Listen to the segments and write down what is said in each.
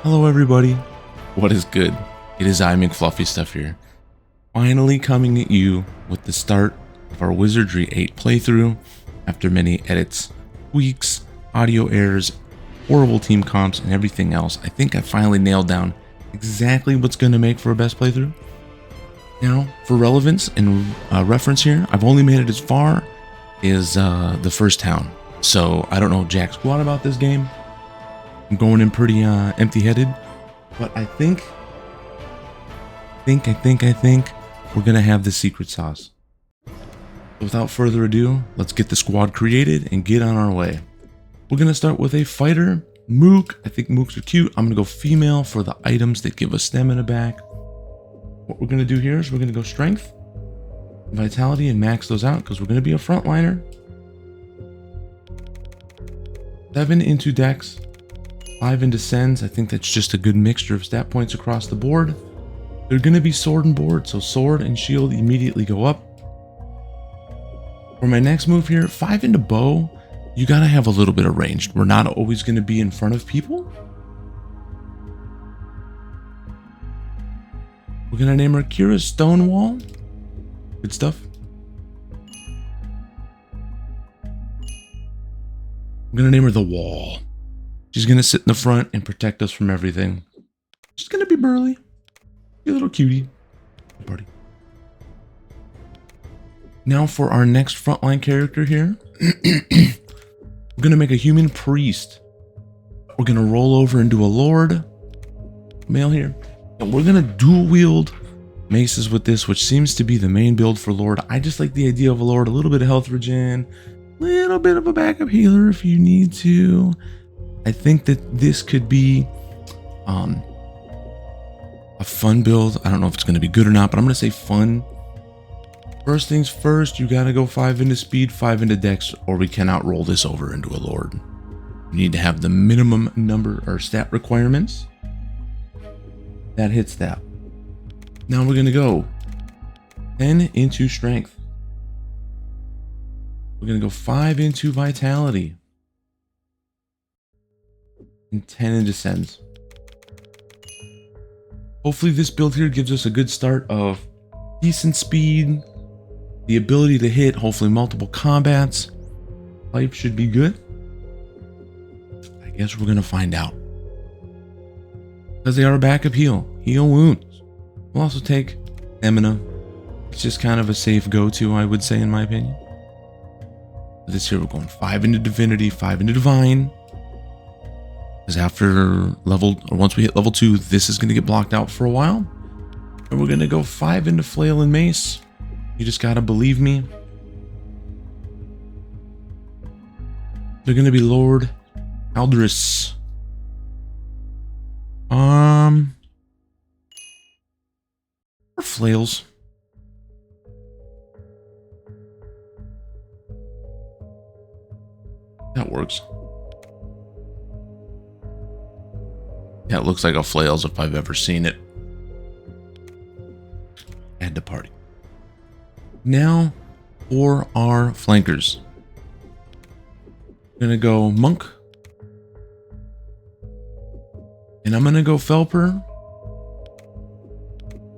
Hello everybody, what is good? It is I, McFluffyStuff here, finally coming at you with the start of our Wizardry 8 playthrough after many edits, tweaks, audio errors, horrible team comps, and everything else. I think I finally nailed down exactly what's going to make for a best playthrough. Now, for relevance and reference here, I've only made it as far as the first town, so I don't know jack squat about this game. I'm going in pretty empty-headed, but I think we're gonna have the secret sauce. So without further ado, let's get the squad created and get on our way. We're gonna start with a fighter, Mook. I think Mooks are cute. I'm gonna go female for the items that give us stamina back. What we're gonna do here is we're gonna go strength, vitality, and max those out because we're gonna be a frontliner. 7 into dex. 5 into sends. I think that's just a good mixture of stat points across the board. They're going to be sword and board, so sword and shield immediately go up. For my next move here, 5 into bow. You got to have a little bit of range. We're not always going to be in front of people. We're going to name her Kira Stonewall. Good stuff. We're going to name her The Wall. She's going to sit in the front and protect us from everything. She's going to be burly. Be a little cutie. Party. Now for our next frontline character here. We're going to make a human priest. We're going to roll over and do a lord. Male here. And we're going to dual wield maces with this, which seems to be the main build for lord. I just like the idea of a lord. A little bit of health regen. A little bit of a backup healer if you need to. I think that this could be a fun build. I don't know if it's going to be good or not, but I'm going to say fun. First things first, you got to go 5 into speed, 5 into dex, or we cannot roll this over into a lord. You need to have the minimum number or stat requirements. That hits that. Now we're going to go 10 into strength. We're going to go 5 into vitality. And 10 into sends. Hopefully this build here gives us a good start of decent speed, the ability to hit, hopefully multiple combats. Life should be good. I guess we're gonna find out. Because they are a backup heal wounds. We'll also take stamina. It's just kind of a safe go-to, I would say, in my opinion. For this here, we're going 5 into divinity, 5 into divine. Because after once we hit level 2, this is going to get blocked out for a while. And we're going to go 5 into flail and mace. You just got to believe me. They're going to be Lord Aldris. Or flails. That works. Yeah, it looks like a flails if I've ever seen it. Add to party. Now for our flankers. I'm gonna go monk. And I'm gonna go Felper.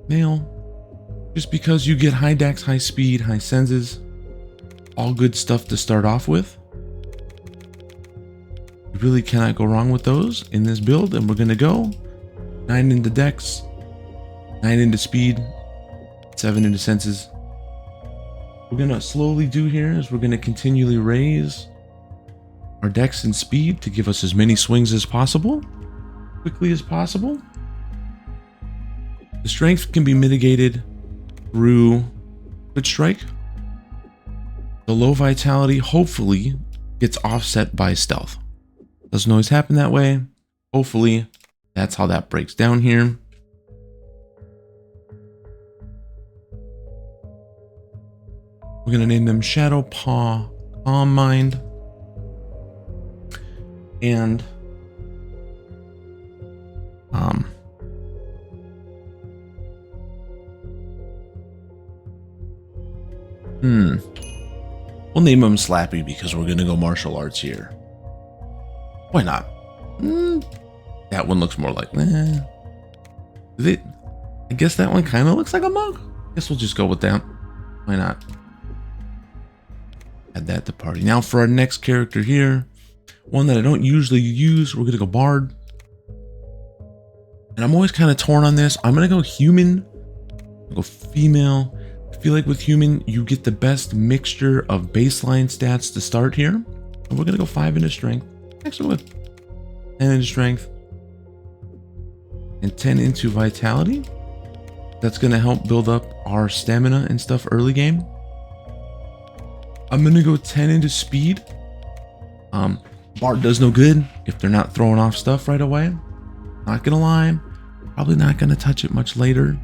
Male. Just because you get high dex, high speed, high senses. All good stuff to start off with. You really cannot go wrong with those in this build, and we're gonna go 9 into dex, 9 into speed, 7 into senses. We're gonna slowly do here is we're gonna continually raise our dex and speed to give us as many swings as possible, quickly as possible. The strength can be mitigated through Quick Strike. The low vitality hopefully gets offset by stealth. Doesn't always happen that way. Hopefully, that's how that breaks down here. We're going to name them Shadow Paw, Calm Mind, and we'll name them Slappy because we're going to go martial arts here. Why not? That one looks more like, I guess that one kind of looks like a monk. Guess we'll just go with that. Why not? Add that to party. Now for our next character here, one that I don't usually use, we're gonna go bard. And I'm always kind of torn on this. I'm gonna go human. I'll go female. I feel like with human, you get the best mixture of baseline stats to start here. And we're gonna go 5 into strength. Actually, with 10 into strength and 10 into vitality. That's gonna help build up our stamina and stuff early game. I'm gonna go 10 into speed. Bard does no good if they're not throwing off stuff right away. Not gonna lie, probably not gonna touch it much later.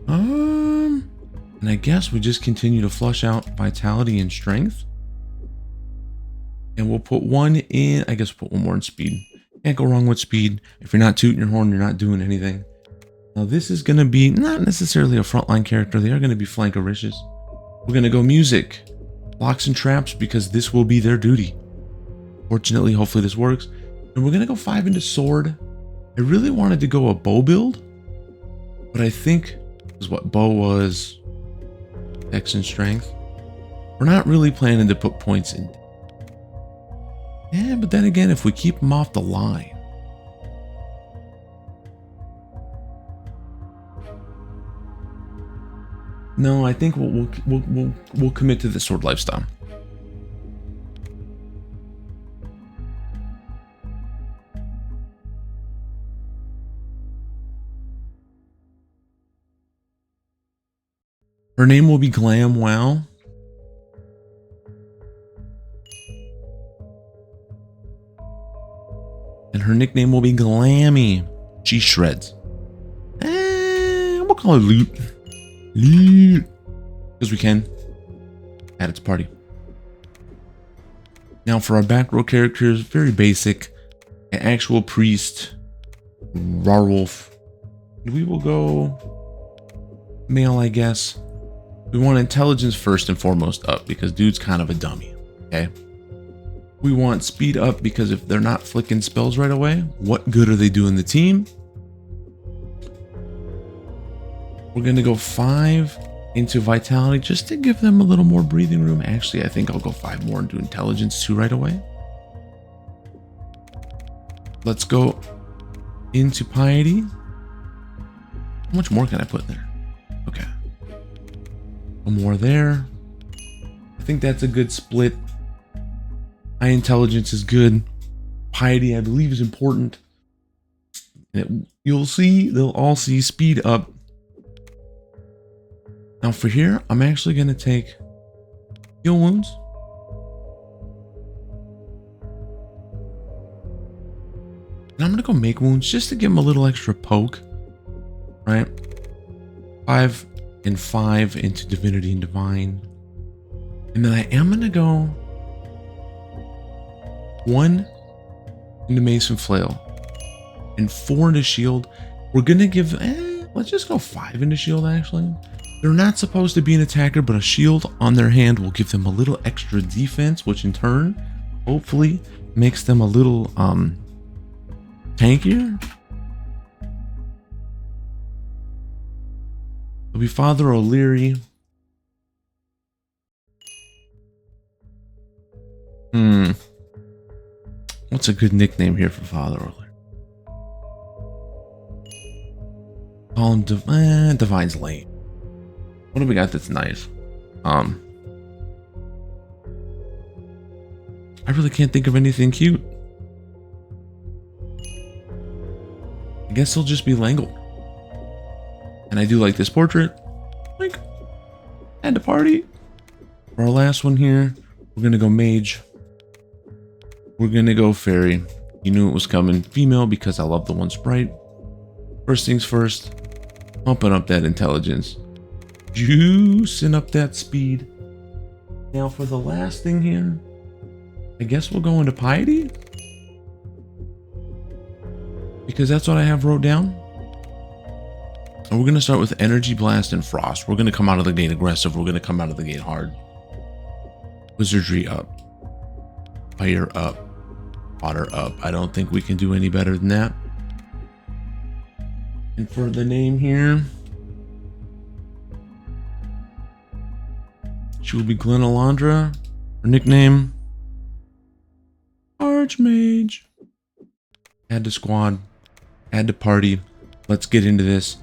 And I guess we just continue to flush out vitality and strength. And we'll put 1 in, I guess we'll put 1 more in speed. Can't go wrong with speed. If you're not tooting your horn, you're not doing anything. Now this is gonna be not necessarily a frontline character. They are gonna be flankericious. We're gonna go music, blocks and traps, because this will be their duty. Fortunately, hopefully this works. And we're gonna go 5 into sword. I really wanted to go a bow build, but I think is what bow was, Dex and strength. We're not really planning to put points in. Yeah, but then again, if we keep them off the line. No, I think we'll commit to the sword lifestyle. Her name will be Glam Wow. And her nickname will be Glammy. She shreds. We'll call her Loot. Loot. Because we can. Add it to party. Now for our back row characters, very basic. An actual priest. Rarwolf. We will go male, I guess. We want intelligence first and foremost up because dude's kind of a dummy. Okay. We want speed up because if they're not flicking spells right away, what good are they doing the team? We're going to go 5 into vitality just to give them a little more breathing room. Actually, I think I'll go 5 more into intelligence too right away. Let's go into piety. How much more can I put in there? Okay. 1 more there. I think that's a good split. High intelligence is good. Piety, I believe, is important. And you'll see, they'll all see speed up. Now for here, I'm actually going to take heal wounds. And I'm going to go make wounds just to give them a little extra poke. Right? 5 and 5 into divinity and divine. And then I am going to go 1 into mason flail and 4 into shield. We're going to give, let's just go 5 into shield actually. They're not supposed to be an attacker, but a shield on their hand will give them a little extra defense, which in turn, hopefully makes them a little, tankier. It'll be Father O'Leary. What's a good nickname here for Father O'Leary? Call him Divine's lame. What do we got that's nice? I really can't think of anything cute. I guess he'll just be Langle. And I do like this portrait. Like, add to party. For our last one here, we're gonna go mage. We're gonna go fairy. You knew it was coming. Female because I love the one sprite. First things first, pumping up that intelligence. Juicing up that speed. Now for the last thing here, I guess we'll go into piety. Because that's what I have wrote down. And we're going to start with energy blast and frost. We're going to come out of the gate aggressive. We're going to come out of the gate hard. Wizardry up. Fire up. water up. I don't think we can do any better than that. And for the name here, she will be Glen Alondra. Her nickname, Archmage. Add to squad. Add to party. Let's get into this.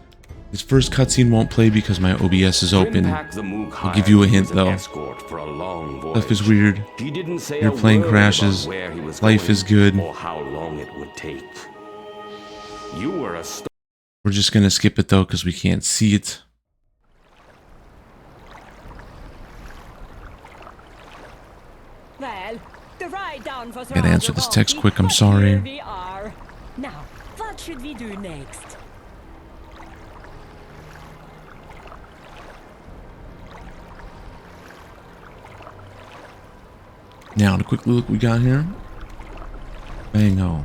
This first cutscene won't play because my OBS is open. I'll give you a hint though. Stuff is weird. Your plane crashes. Life is good. We're just gonna skip it though because we can't see it. Well, the ride down was Gotta answer this text quick, I'm sorry. Here we are. Now, what should we do next? Now, to quickly look what we got here. Bango.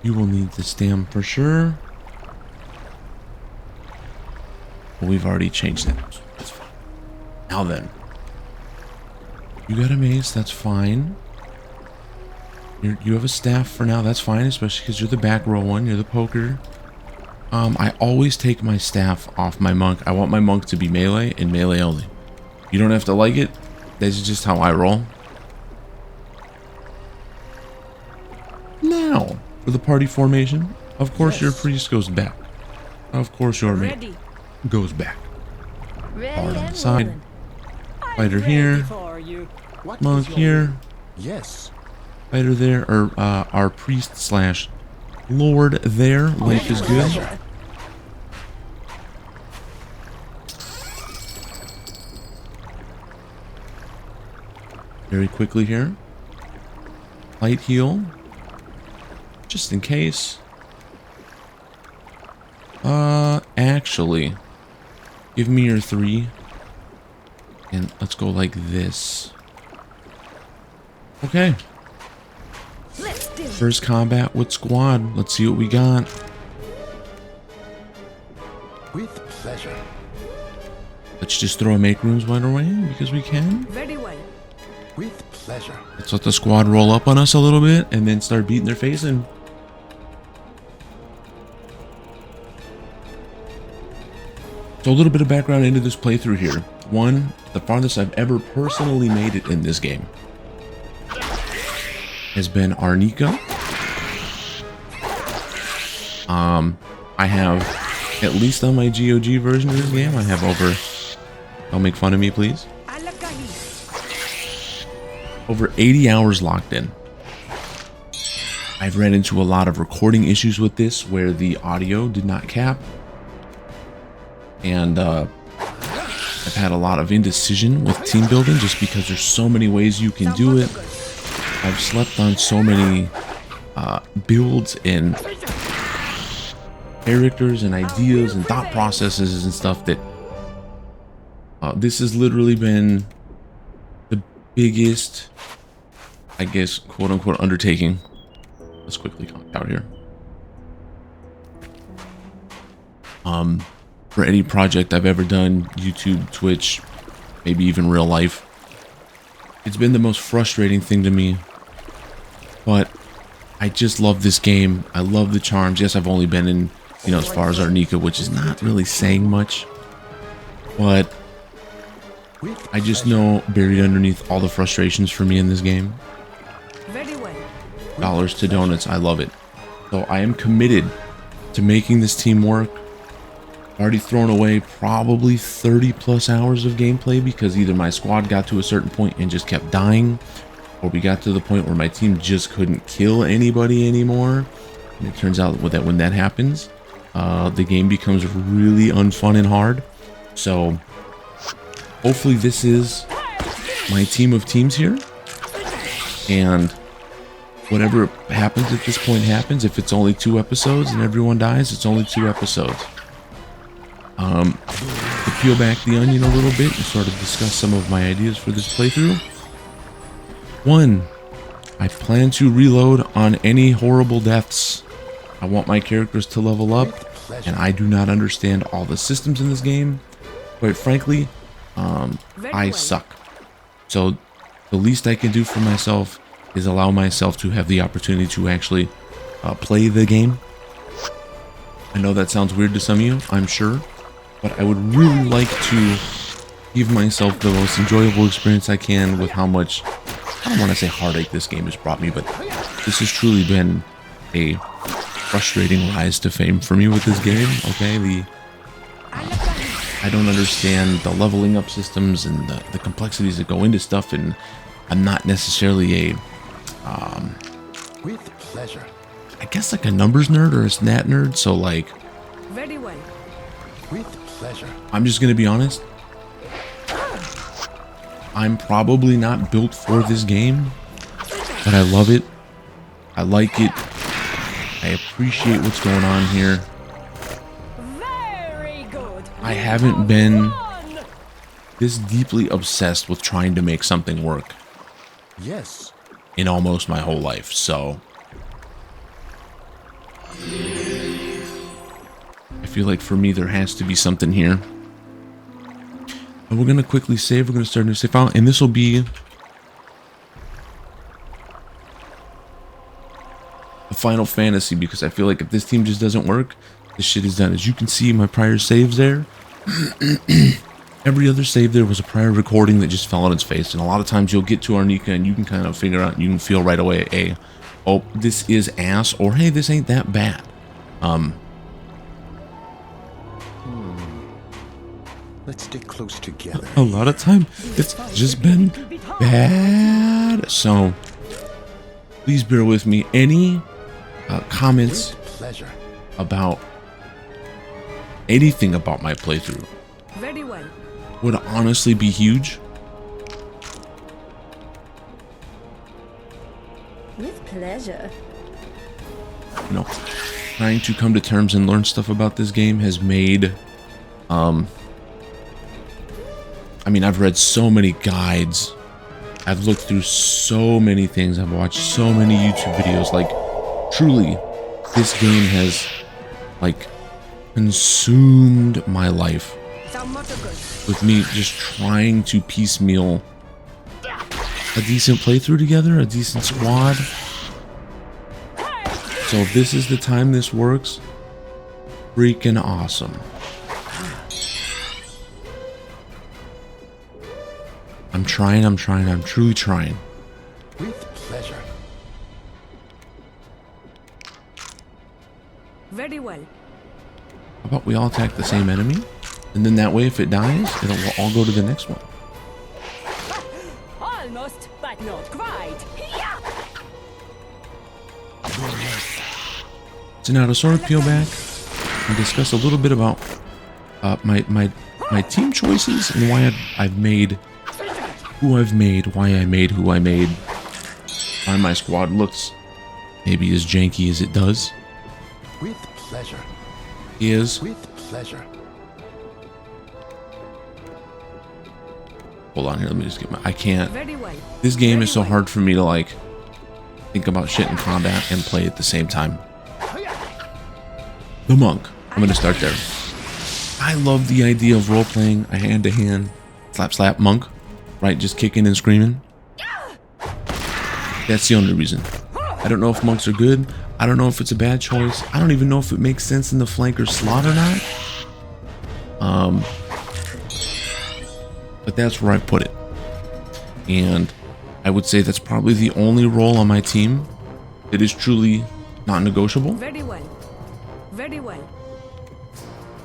You will need the stem for sure. Well, we've already changed that. So that's fine. Now then. You got a mace, that's fine. You have a staff for now, that's fine, especially because you're the back row one, you're the poker. I always take my staff off my monk. I want my monk to be melee and melee only. You don't have to like it. This is just how I roll. Now, for the party formation, of course your priest goes back. Of course your mate goes back. Bard on the side. Fighter here. Monk here. Yes. Fighter there, or our priest slash lord there. Life is good. Very quickly here. Light heal. Just in case. Actually, give me your 3. And let's go like this. Okay. First combat with squad. Let's see what we got. With pleasure. Let's just throw a make rooms right away because we can. Very well. With pleasure. Let's let the squad roll up on us a little bit and then start beating their face in. So a little bit of background into this playthrough here. One, the farthest I've ever personally made it in this game has been Arnica. I have, at least on my GOG version of this game, I have over, don't make fun of me please, over 80 hours locked in. I've ran into a lot of recording issues with this where the audio did not cap. And I've had a lot of indecision with team building just because there's so many ways you can do it. I've slept on so many builds and characters and ideas and thought processes and stuff that this has literally been the biggest, I guess, quote unquote undertaking. Let's quickly comment out here. For any project I've ever done, YouTube, Twitch, maybe even real life. It's been the most frustrating thing to me, but I just love this game. I love the charms. Yes, I've only been in, you know, as far as Arnica, which is not really saying much, but I just know buried underneath all the frustrations for me in this game. Dollars to donuts, I love it. So I am committed to making this team work. Already thrown away probably 30 plus hours of gameplay because either my squad got to a certain point and just kept dying, or we got to the point where my team just couldn't kill anybody anymore. And it turns out that when that happens, the game becomes really unfun and hard. So hopefully this is my team of teams here, and whatever happens at this point happens. If it's only 2 episodes and everyone dies, it's only 2 episodes. To peel back the onion a little bit and sort of discuss some of my ideas for this playthrough. 1, I plan to reload on any horrible deaths. I want my characters to level up, and I do not understand all the systems in this game. Quite frankly, I suck. So the least I can do for myself is allow myself to have the opportunity to actually play the game. I know that sounds weird to some of you, I'm sure, but I would really like to give myself the most enjoyable experience I can with how much, I don't want to say heartache this game has brought me, but this has truly been a frustrating rise to fame for me with this game, okay? I don't understand the leveling up systems and the complexities that go into stuff, and I'm not necessarily a, With pleasure. I guess like a numbers nerd or a stat nerd, so like, Very well. With pleasure. I'm just gonna be honest, I'm probably not built for this game, but I love it, I like it, I appreciate what's going on here. Very good. I haven't been this deeply obsessed with trying to make something work Yes. in almost my whole life, so I feel like for me there has to be something here. And we're gonna quickly save, we're gonna start a new save file, and this will be a Final Fantasy, because I feel like if this team just doesn't work, this shit is done. As you can see, my prior saves there, every other save there was a prior recording that just fell on its face, and a lot of times you'll get to Arnica and you can kind of figure out, you can feel right away, a, oh, this is ass, or hey, this ain't that bad. Let's stay close together. A lot of time it's just been bad, so please bear with me. Any comments With pleasure. about anything about my playthrough Very well. would honestly be huge. With pleasure. You know, trying to come to terms and learn stuff about this game has made I mean, I've read so many guides, I've looked through so many things, I've watched so many YouTube videos. Like, truly, this game has like consumed my life, with me just trying to piecemeal a decent playthrough together, a decent squad. So if this is the time this works, freaking awesome. I'm trying, I'm truly trying. With pleasure. Very well. How about we all attack the same enemy? And then that way, if it dies, we'll all go to the next one. Almost, but not quite. So now to sort of peel back and discuss a little bit about my team choices and why I've made who I've made, why I made who I made, why my squad looks maybe as janky as it does. With pleasure. With pleasure. Hold on here, let me just get my, I can't, Very well. this game is so hard for me to like think about shit in combat and play at the same time. The monk, I'm gonna start there. I love the idea of role-playing a hand-to-hand slap slap monk, right? Just kicking and screaming. That's the only reason. I don't know if monks are good. I don't know if it's a bad choice. I don't even know if it makes sense in the flanker slot or not. But that's where I put it. And I would say that's probably the only role on my team that is truly non-negotiable. Very well. Very well.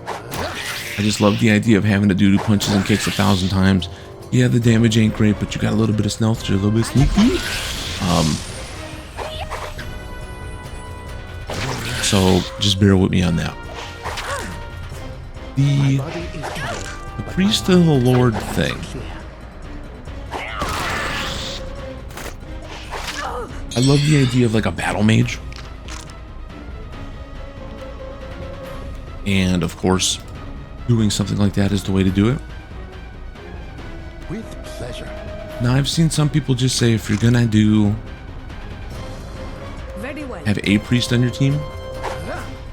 I just love the idea of having a dude who punches and kicks 1,000 times. Yeah, the damage ain't great, but you got a little bit of stealth, you're a little bit sneaky. So just bear with me on that. The Priest of the Lord thing. I love the idea of like a battle mage. And of course, doing something like that is the way to do it. With pleasure. Now I've seen some people just say if you're gonna do Very well. have a priest on your team,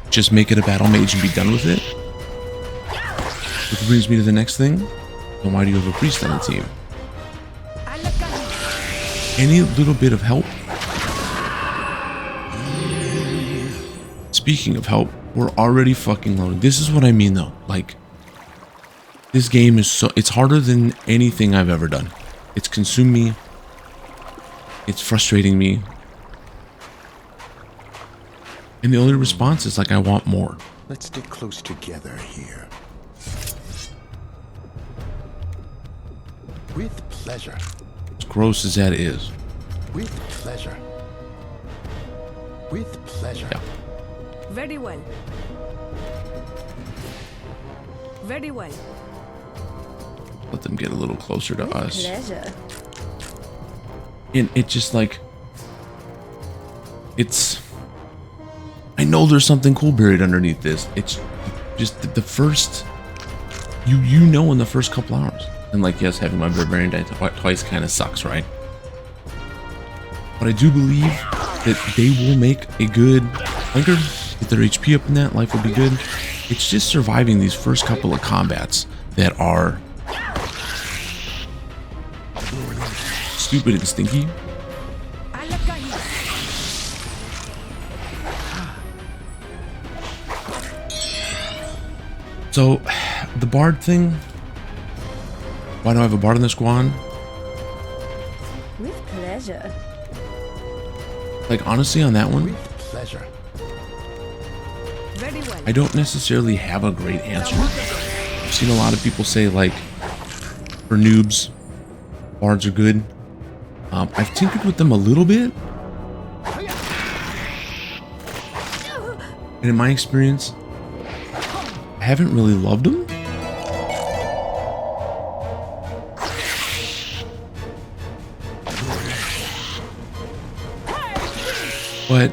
just make it a battle mage and be done with it. Which brings me to the next thing. Then why do you have a priest on the team? any little bit of help. Speaking of help, we're already fucking loaded. This is what I mean though. Like, this game is so, it's harder than anything I've ever done. It's consumed me. It's frustrating me. And the only response is like, I want more. Let's stick close together here. With pleasure. As gross as that is. With pleasure. With pleasure. Yeah. Very well. Very well. Let them get a little closer to With us. pleasure. And it just like, it's, I know there's something cool buried underneath this. It's just the first, you know in the first couple hours. And like, yes, having my barbarian die twice kind of sucks, right? But I do believe that they will make a good flanker, get their HP up in that, life will be good. It's just surviving these first couple of combats that are stupid and stinky. So, the bard thing. Why do I have a bard in the squad? With pleasure. Like, honestly, on that one, With pleasure. Very well. I don't necessarily have a great answer. I've seen a lot of people say, like, for noobs, bards are good. I've tinkered with them a little bit. And in my experience, I haven't really loved them. But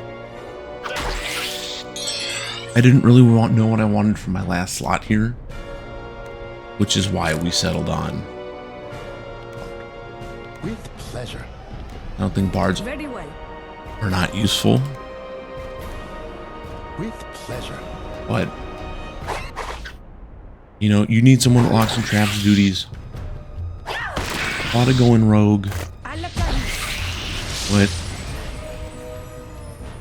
I didn't really know what I wanted for my last slot here, which is why we settled on. With pleasure. I don't think bards Very well. are not useful, With pleasure. but you know, you need someone that locks and traps duties. A lot of going rogue, but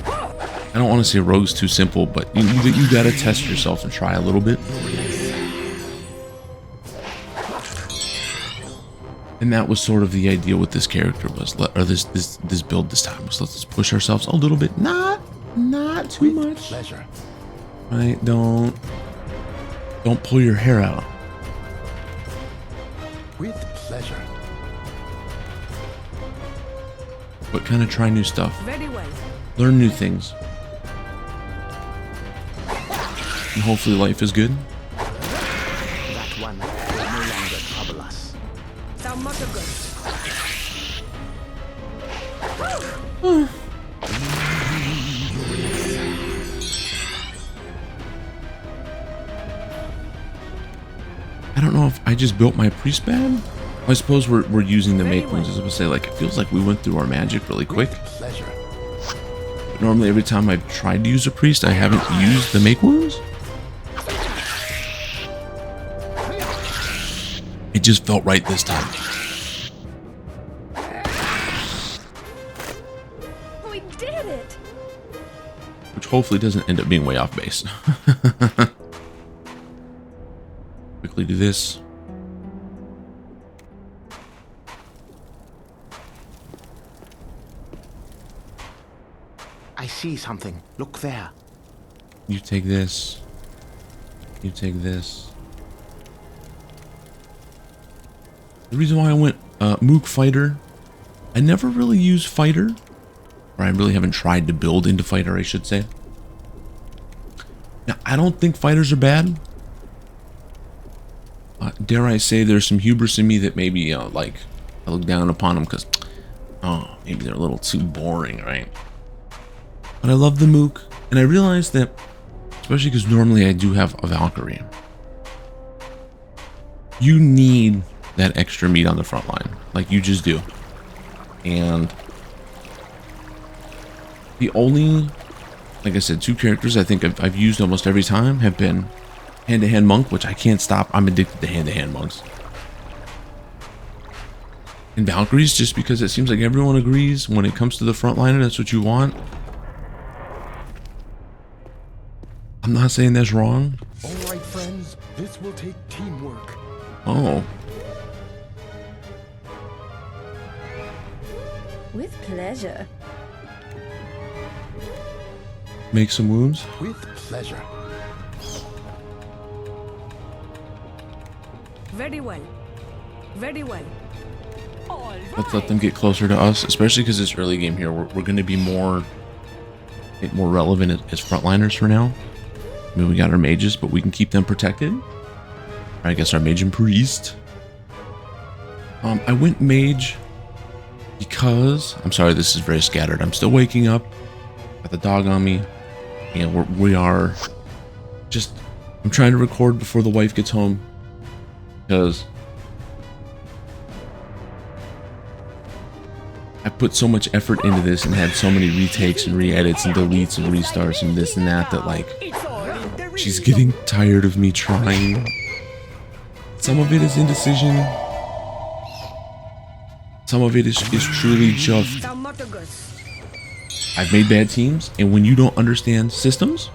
I don't want to say rogue's too simple, but you gotta test yourself and try a little bit. And that was sort of the idea with this character was, or this build this time was, let's push ourselves a little bit, not too With much. pleasure. Right? Don't pull your hair out. With pleasure. But kind of try new stuff. Very well. Learn new things. And hopefully life is good. That one will no longer trouble us. Sound much good. I don't know if I just built my priest bad. I suppose we're using the make wounds as I would say, like, it feels like we went through our magic really quick. With pleasure. But normally every time I've tried to use a priest, I haven't used the make wounds. It just felt right this time. We did it! Which hopefully doesn't end up being way off base. Quickly do this. I see something. Look there. You take this. You take this. The reason why I went Mook Fighter, I never really use Fighter, or I really haven't tried to build into Fighter, I should say. Now, I don't think Fighters are bad. Dare I say there's some hubris in me that maybe, like, I look down upon them because, oh, maybe they're a little too boring, right? But I love the Mook, and I realized that, especially because normally I do have a Valkyrie, you need that extra meat on the front line. Like, you just do. And the only, like I said, two characters I think I've used almost every time have been hand-to-hand monk, which I can't stop. I'm addicted to hand-to-hand monks. and Valkyries, just because it seems like everyone agrees when it comes to the frontliner, that's what you want. I'm not saying that's wrong. All right, friends. This will take teamwork. Oh, With pleasure. make some wounds. With pleasure. Very well. Very well. All Let's let them get closer to us, especially because this early game here, we're going to be more relevant as frontliners for now. I mean, we got our mages, but we can keep them protected. I guess our mage and priest. I went mage because I'm sorry, this is very scattered. I'm still waking up. Got the dog on me, and we are just. I'm trying to record before the wife gets home because I put so much effort into this and had so many retakes and re-edits and deletes and restarts and this and that like she's getting tired of me trying. Some of it is indecision. Some of it is truly just I've made bad teams, and when you don't understand systems,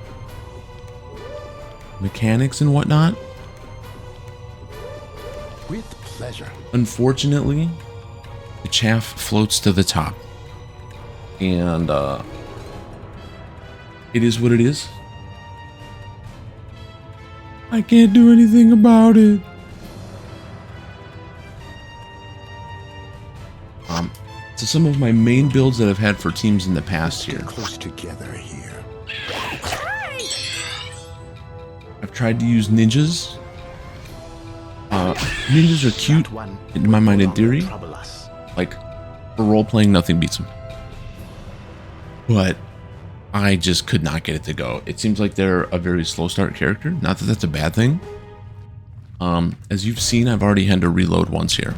mechanics and whatnot, With pleasure. unfortunately, the chaff floats to the top. And it is what it is. I can't do anything about it. So some of my main builds that I've had for teams in the past here. Close together here. I've tried to use ninjas. Ninjas are cute in my mind in theory. Like, for role-playing, nothing beats them. But I just could not get it to go. It seems like they're a very slow start character. Not that that's a bad thing. As you've seen, I've already had to reload once here.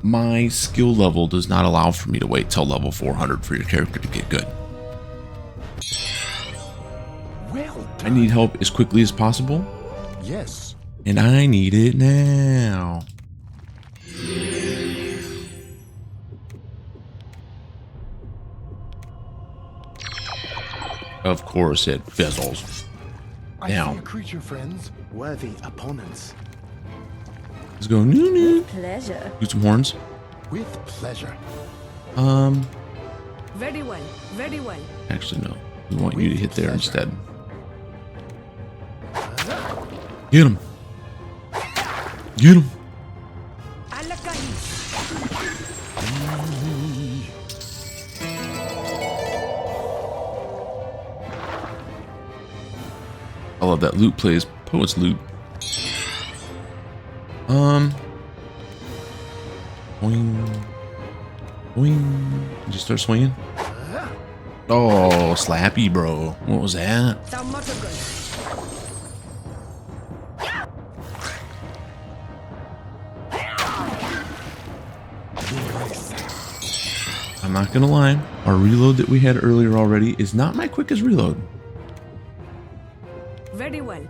My skill level does not allow for me to wait till level 400 for your character to get good. Well I done. need help as quickly as possible, Yes. and I need it now. Of course it fizzles. I Now. see a creature, friends. Worthy opponents. Let's go. Noo noo. Pleasure. Do some horns. With pleasure. Very well. Very well. Actually no. We want you to hit there instead. Get him. Get him. À la calice. I love that loot plays. Poet's loot. Boing. Boing. Just start swinging. Oh, slappy, bro. What was that? I'm not gonna lie. Our reload that we had earlier already is not my quickest reload. Very well.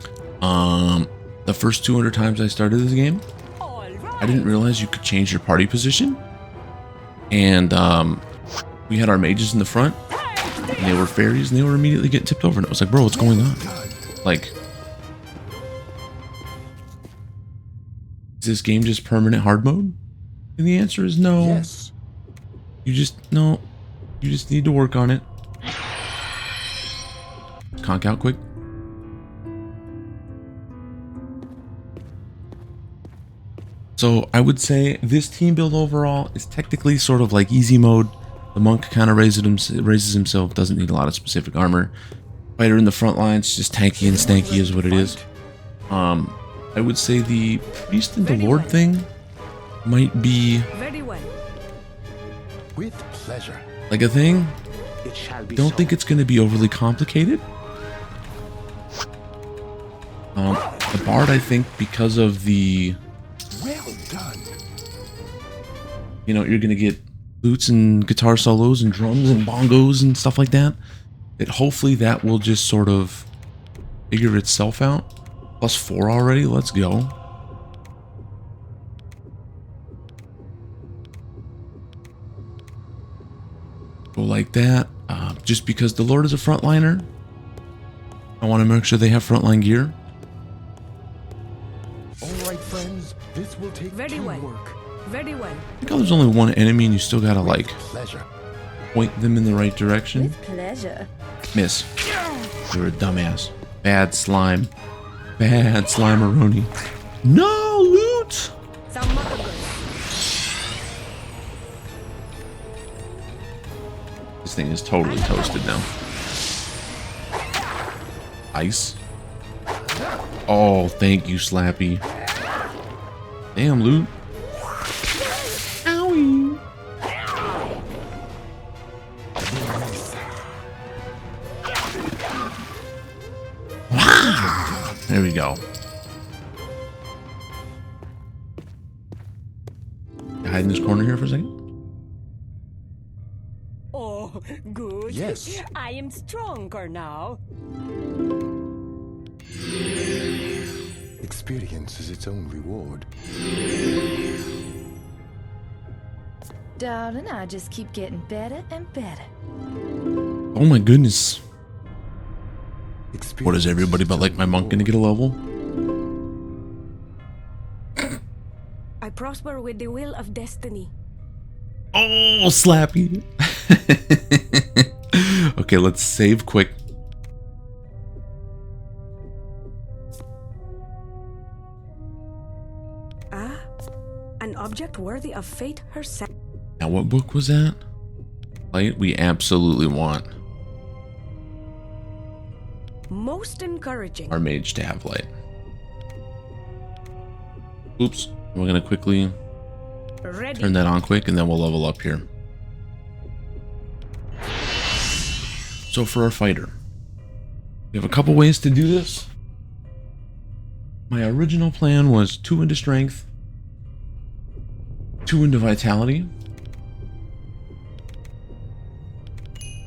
The first 200 times I started this game, All right. I didn't realize you could change your party position. And we had our mages in the front, and they were fairies, and they were immediately getting tipped over. And I was like, bro, what's going on? Like, is this game just permanent hard mode? And the answer is no. Yes. You just need to work on it. Conk out quick. So I would say this team build overall is technically sort of like easy mode. The monk kind of raises himself, doesn't need a lot of specific armor. Fighter in the front lines, just tanky and stanky is what it is. I would say the priest and the lord thing might be Very well. With pleasure. like a thing. It shall be Don't so. think it's going to be overly complicated. The bard, I think, because of the, Well done. you know, you're going to get flutes and guitar solos and drums and bongos and stuff like that. That hopefully that will just sort of figure itself out. +4 already. Let's go. Go like that. Just because the Lord is a frontliner, I want to make sure they have frontline gear. All right, friends. This will take Very well. teamwork. Very well. I think how there's only one enemy and you still gotta like Pleasure. point them in the right direction. With pleasure. Miss. You're a dumbass. Bad slime. Bad slimeroni. No loot! Some mother. This thing is totally toasted now. Ice. Oh, thank you, Slappy. Damn, loot. Owie. There we go. Hide in this corner here for a second. Oh, good. Yes. I am stronger now. Experience is its own reward. Darling, I just keep getting better and better. Oh my goodness. Experience What is everybody its but like own my monk gonna reward. get a level? I prosper with the will of destiny. Oh, Slappy. Okay, let's save quick. Ah, an object worthy of fate herself. Now, what book was that? Light we absolutely want Most encouraging. our mage to have light. Oops. We're gonna quickly Ready. turn that on quick and then we'll level up here. So for our fighter, we have a couple ways to do this. My original plan was 2 into strength, 2 into vitality,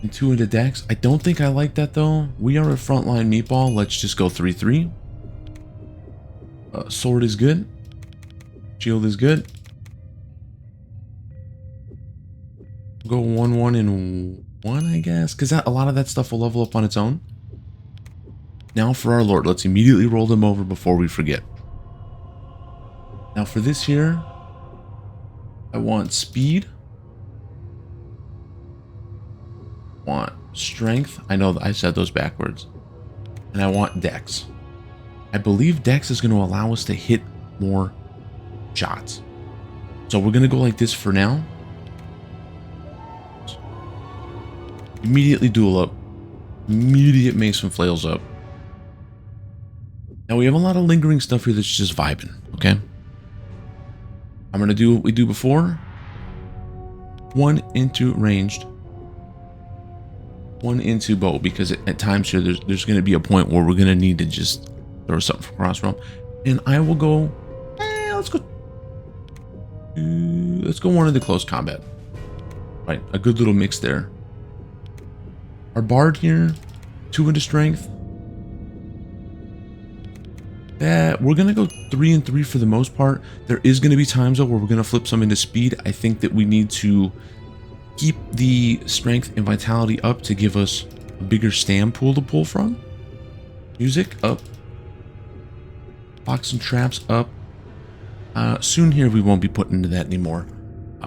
and 2 into dex. I don't think I like that though. We are a frontline meatball. Let's just go 3-3. Sword is good. Shield is good. Go 1-1 and 1, I guess, because a lot of that stuff will level up on its own. Now for our Lord, let's immediately roll them over before we forget. Now for this here, I want speed. Want strength. I know that I said those backwards. And I want dex. I believe dex is going to allow us to hit more shots. So we're going to go like this for now. Immediately duel up. Immediate mason flails up. Now we have a lot of lingering stuff here that's just vibing, okay? I'm going to do what we do before. 1 into ranged. 1 into bow, because at times here there's going to be a point where we're going to need to just throw something from crossroad. And I will go, let's go 1 into close combat. Right, a good little mix there. Our bard here, 2 into strength. That we're gonna go 3 and 3 for the most part. There is gonna be times though where we're gonna flip some into speed. I think that we need to keep the strength and vitality up to give us a bigger stam pool to pull from. Music up. Locks and traps up. Soon here we won't be putting into that anymore.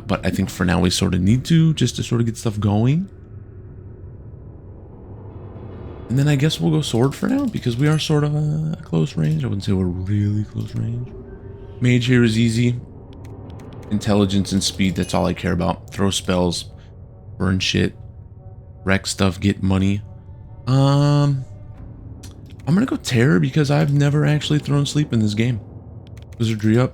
But I think for now we sort of need to, just to sort of get stuff going. And then I guess we'll go sword for now, because we are sort of a close range. I wouldn't say we're really close range. Mage here is easy. Intelligence and speed, that's all I care about. Throw spells, burn shit, wreck stuff, get money. I'm gonna go terror because I've never actually thrown sleep in this game. Wizardry up.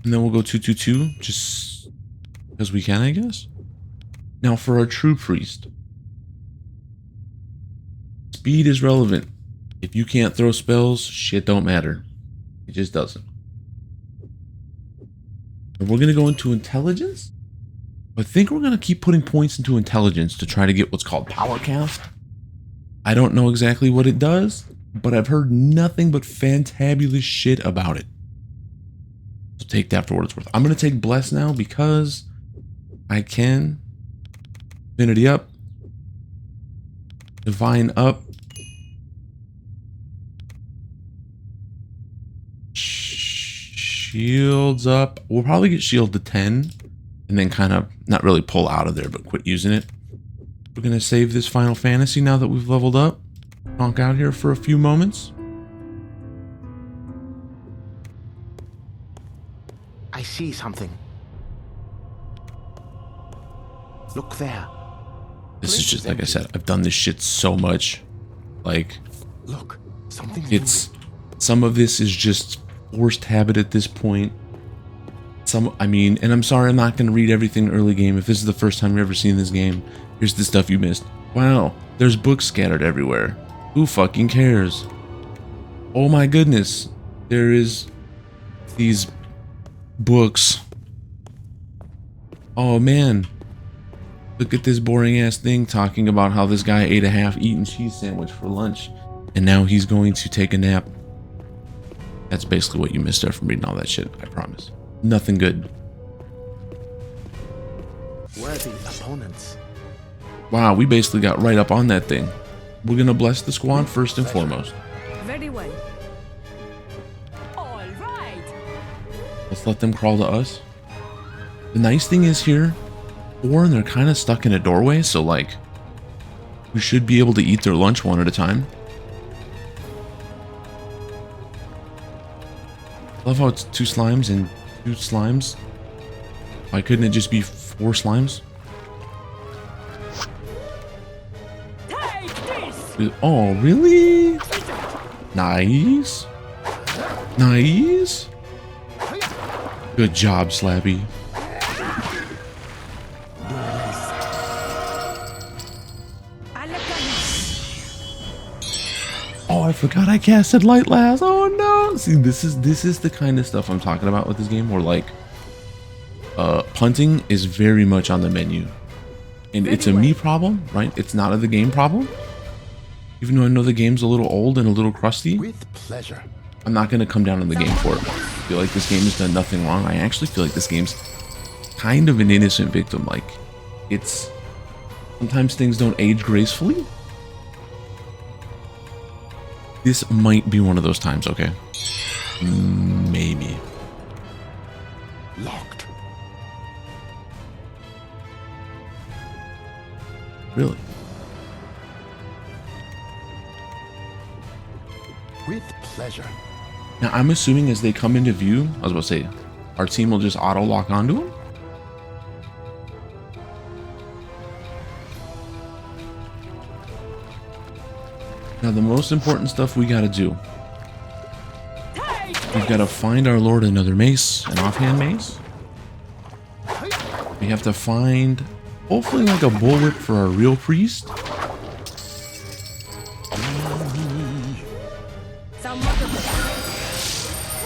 And then we'll go 2-2-2, just because we can, I guess. Now for our true priest. Speed is relevant. If you can't throw spells, shit don't matter. It just doesn't. And we're going to go into intelligence. I think we're going to keep putting points into intelligence to try to get what's called power cast. I don't know exactly what it does, but I've heard nothing but fantabulous shit about it. So take that for what it's worth. I'm going to take Bless now because I can. Infinity up. Divine up. Shields up. We'll probably get shield to 10 and then kind of not really pull out of there, but quit using it. We're going to save this Final Fantasy now that we've leveled up. Honk out here for a few moments. I see something. Look there. This is just, like I said, I've done this shit so much. Like, Look, something's it's, some of this is just forced habit at this point. I mean, and I'm sorry I'm not going to read everything early game. If this is the first time you've ever seen this game, here's the stuff you missed. Wow, there's books scattered everywhere. Who fucking cares? Oh my goodness. There is these books. Oh man. Look at this boring ass thing talking about how this guy ate a half-eaten cheese sandwich for lunch and now he's going to take a nap. That's basically what you missed there from reading all that shit, I promise. Nothing good. Worthy opponents. Wow, we basically got right up on that thing. We're gonna bless the squad first and foremost. Very well. All right. Let's let them crawl to us. The nice thing is here, 4 and they're kind of stuck in a doorway, so like, we should be able to eat their lunch one at a time. I love how it's 2 slimes and 2 slimes. Why couldn't it just be 4 slimes? Take this. Oh, really? Nice. Nice. Good job, Slappy. Oh, I forgot I casted Light Last. Oh no. See, this is the kind of stuff I'm talking about with this game where like punting is very much on the menu. And it's a me problem, right? It's not a the game problem. Even though I know the game's a little old and a little crusty, with pleasure. I'm not going to come down on the game for it. I feel like this game has done nothing wrong. I actually feel like this game's kind of an innocent victim. Like, it's... sometimes things don't age gracefully. This might be one of those times, okay? Maybe. Locked. Really? With pleasure. Now, I'm assuming as they come into view, I was about to say, our team will just auto-lock onto them? Now, the most important stuff we gotta do. We've gotta find our lord another mace, an offhand mace. We have to find, hopefully, like a bullwhip for our real priest.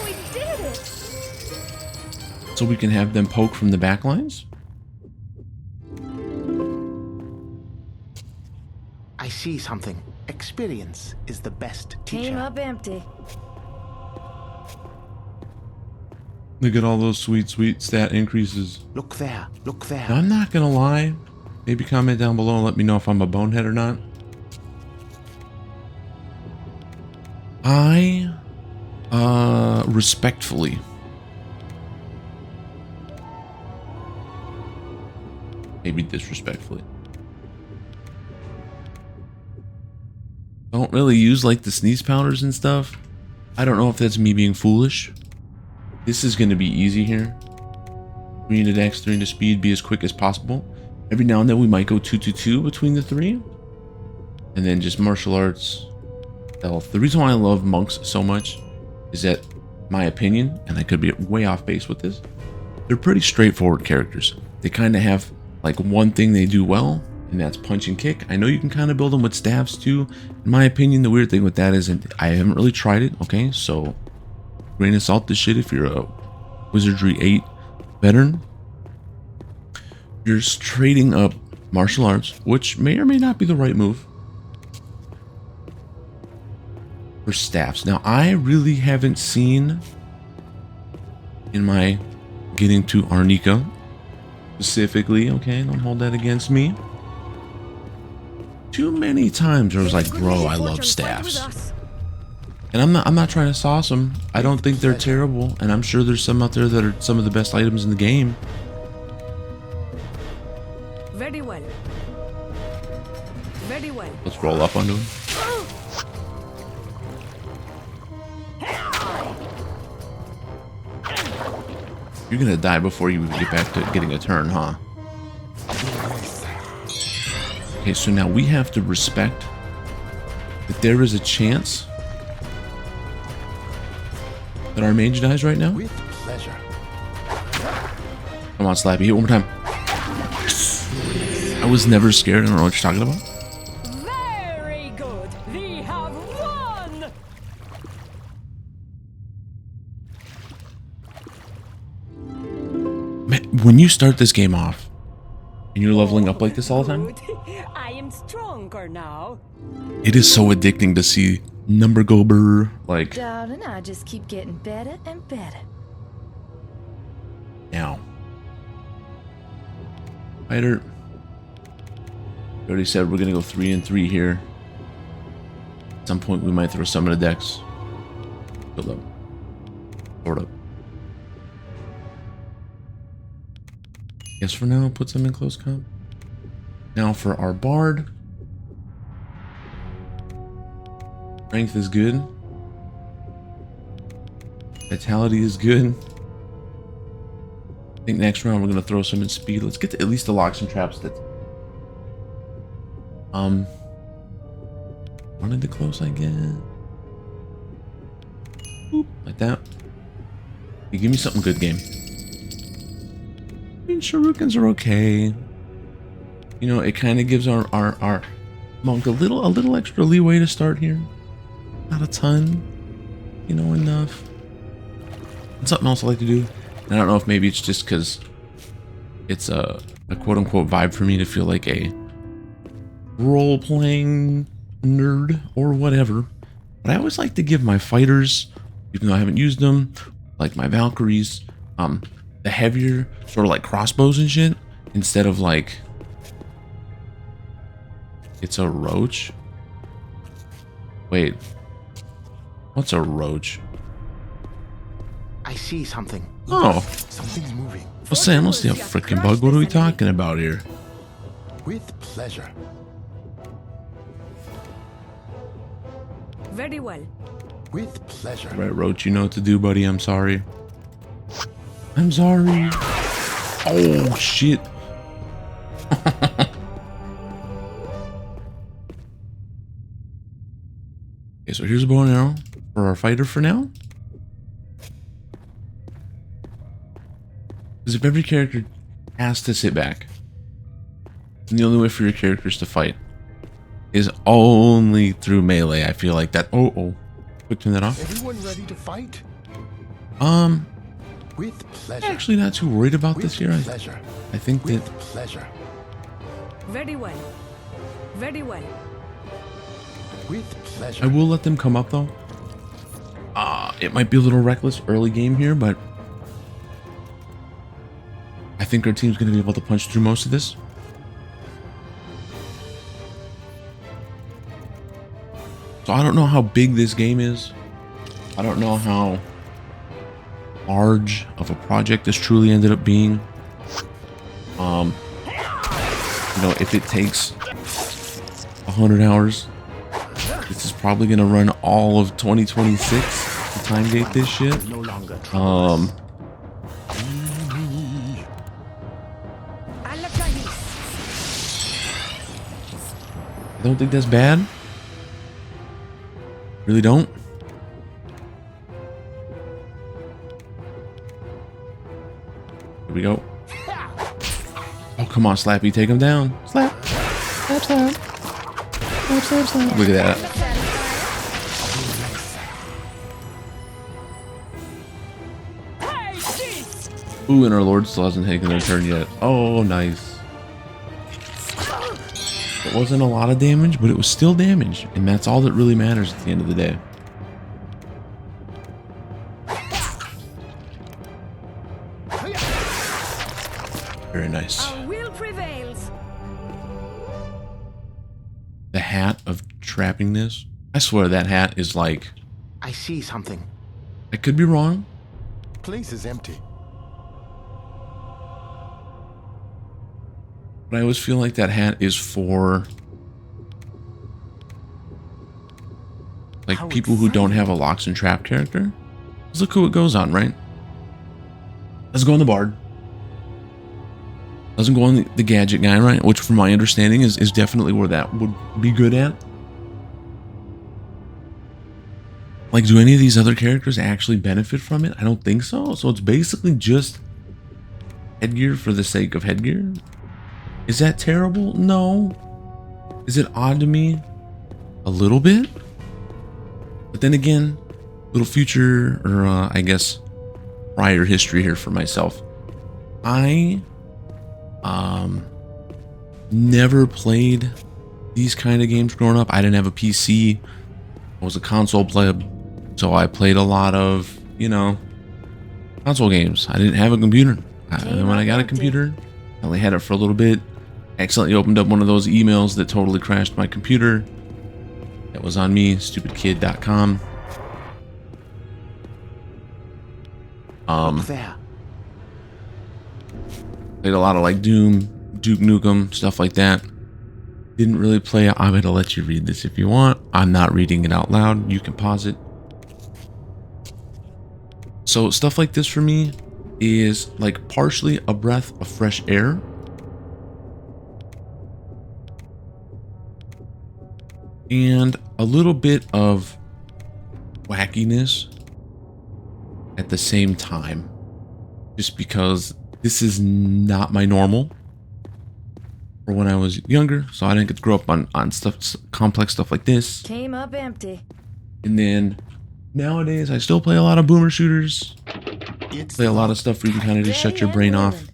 We did it! So we can have them poke from the back lines. I see something. Experience is the best teacher. Came up empty. Look at all those sweet, sweet stat increases. Look there. Look there. Now, I'm not gonna lie. Maybe comment down below and let me know if I'm a bonehead or not. I, respectfully, maybe disrespectfully, don't really use like the sneeze powders and stuff. I don't know if that's me being foolish. This is going to be easy here. 3 into dex, 3 into speed, be as quick as possible. Every now and then we might go 2-2-2 between the 3. And then just martial arts, stealth. The reason why I love monks so much is that, my opinion, and I could be way off base with this, they're pretty straightforward characters. They kind of have like one thing they do well, and that's punch and kick. I know you can kind of build them with staves too. In my opinion, the weird thing with that is I haven't really tried it, okay? So, grain of salt this shit if you're a Wizardry 8 veteran. You're trading up martial arts, which may or may not be the right move, for staffs. Now, I really haven't seen in my getting to Arnica specifically. Okay, don't hold that against me. Too many times I was like, bro, I love staffs. And I'm not trying to sauce them. I don't think they're terrible, and I'm sure there's some out there that are some of the best items in the game. Very well. Very well. Let's roll up onto him. You're gonna die before you get back to getting a turn, huh? Okay, so now we have to respect that there is a chance that our mage dies right now. With pleasure. Come on, Slappy, hit one more time. I was never scared. I don't know what you're talking about. Very good. We have won. Man, when you start this game off and you're leveling up like this all the time, Good. I am stronger now. it is so addicting to see number go brr, like Darling, I just keep getting better and better. now. Fighter. We already said we're gonna go 3 and 3 here. At some point we might throw some of the decks. Build up. Sort of. Guess for now, put some in close comp. Now for our bard. Strength is good. Vitality is good. I think next round we're gonna throw some in speed. Let's get to at least the locks and traps that running too close, I guess. Boop, like that. You give me something good, game. I mean, shurikens are okay. You know, it kind of gives our monk a little extra leeway to start here. Not a ton, you know, enough. And something else I like to do. And I don't know if maybe it's just because it's a quote-unquote vibe for me to feel like a role-playing nerd or whatever. But I always like to give my fighters, even though I haven't used them, like my Valkyries, the heavier sort of like crossbows and shit, instead of like it's a roach. Wait, what's a roach? I see something. Oh, Something's moving. well, Sam, I don't see a freaking bug. What are we talking about here? With pleasure. Very well. With pleasure. Right, roach, you know what to do, buddy. I'm sorry. I'm sorry. Oh shit. Okay, so here's a bow and arrow for our fighter for now. Because if every character has to sit back, and the only way for your characters to fight is only through melee, I feel like that. Oh, quick, turn that off. Everyone ready to fight? With pleasure. I'm actually not too worried about this here. Pleasure. I think that With pleasure. Very well. Very well. With pleasure. I will let them come up though. It might be a little reckless early game here, but I think our team's going to be able to punch through most of this. So I don't know how big this game is. I don't know how large of a project this truly ended up being. You know, if it takes 100 hours, this is probably going to run all of 2026 to time date this shit. No longer I don't think that's bad. Really don't. Here we go. Oh, come on, Slappy. Take him down. Slap. Slap, slap. Slap, slap, slap. Look at that. Ooh, and our Lord still hasn't taken their turn yet. Oh, nice. It wasn't a lot of damage, but it was still damage. And that's all that really matters at the end of the day. Very nice. Our will prevails. The hat of trappingness. I swear that hat is like, I see something. I could be wrong. Place is empty. But I always feel like that hat is for like How people who don't exciting. have a locks and trap character. Let's look who it goes on, right? Let's go on the bard. Doesn't go on the gadget guy, right? Which from my understanding is definitely where that would be good at. Like, do any of these other characters actually benefit from it? I don't think so. So it's basically just headgear for the sake of headgear. Is that terrible? No. Is it odd to me? A little bit. But then again, little future, or I guess prior history here for myself. I never played these kind of games growing up. I didn't have a PC. I was a console pleb, so I played a lot of, you know, console games. I didn't have a computer. And when I got a computer, I only had it for a little bit. Accidentally opened up one of those emails that totally crashed my computer. That was on me, stupidkid.com. Look there. Played a lot of like Doom, Duke Nukem, stuff like that. Didn't really play it. I'm going to let you read this if you want. I'm not reading it out loud. You can pause it. So stuff like this for me is like partially a breath of fresh air. And a little bit of wackiness at the same time. Just because this is not my normal for when I was younger. So I didn't get to grow up on stuff, complex stuff like this. Came up empty. And then nowadays I still play a lot of boomer shooters. It's Play a lot of stuff where you can kind of just shut your brain off.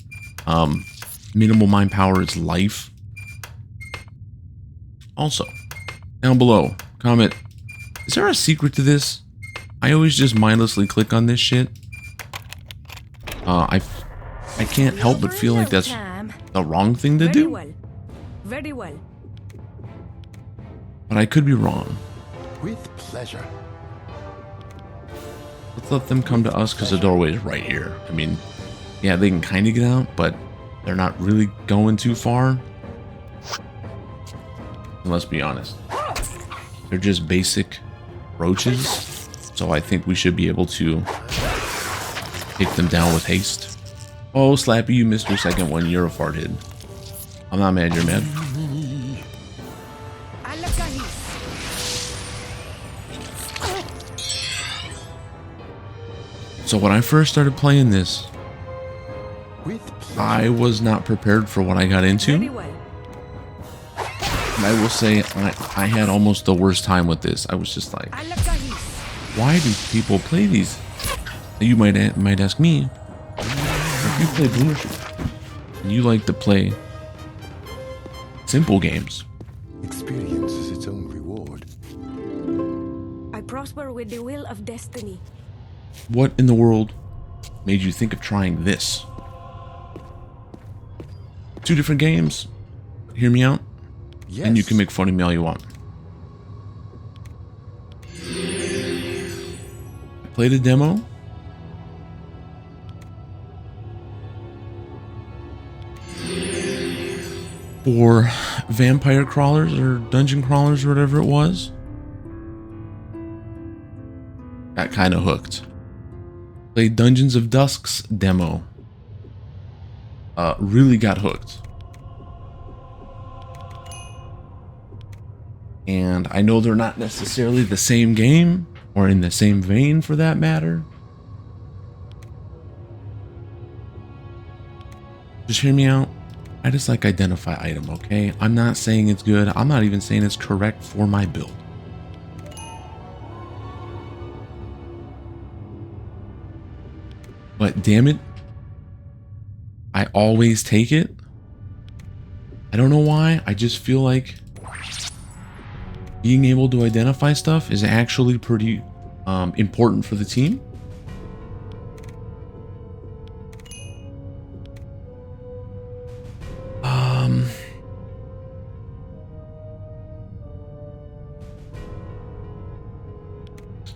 Minimal mind power is life. Also, down below, comment, is there a secret to this? I always just mindlessly click on this shit. I can't help but feel like that's the wrong thing to Very do, well. Very well. but I could be wrong. with pleasure. Let's let them come to us because the doorway is right here. I mean, yeah, they can kind of get out, but they're not really going too far. And let's be honest. They're just basic roaches. So I think we should be able to take them down with haste. Oh, Slappy, you missed your second one. You're a farthead. I'm not mad, you're mad. So when I first started playing this, With pleasure. I was not prepared for what I got into. Very well. And I will say I had almost the worst time with this. I was just like, why do people play these? You might ask me, if you play Boomer Shooter and you like to play simple games, Experience is its own reward. I prosper with the will of destiny. what in the world made you think of trying this? Two different games. Hear me out? Yes. And you can make fun of me all you want. I played a demo. For vampire crawlers or dungeon crawlers or whatever it was. Got kind of hooked. Played Dungeons of Dusk's demo. Really got hooked. And I know they're not necessarily the same game or in the same vein for that matter. Just hear me out. I just like identify item, okay? I'm not saying it's good. I'm not even saying it's correct for my build. But damn it, I always take it. I don't know why. I just feel like being able to identify stuff is actually pretty important for the team.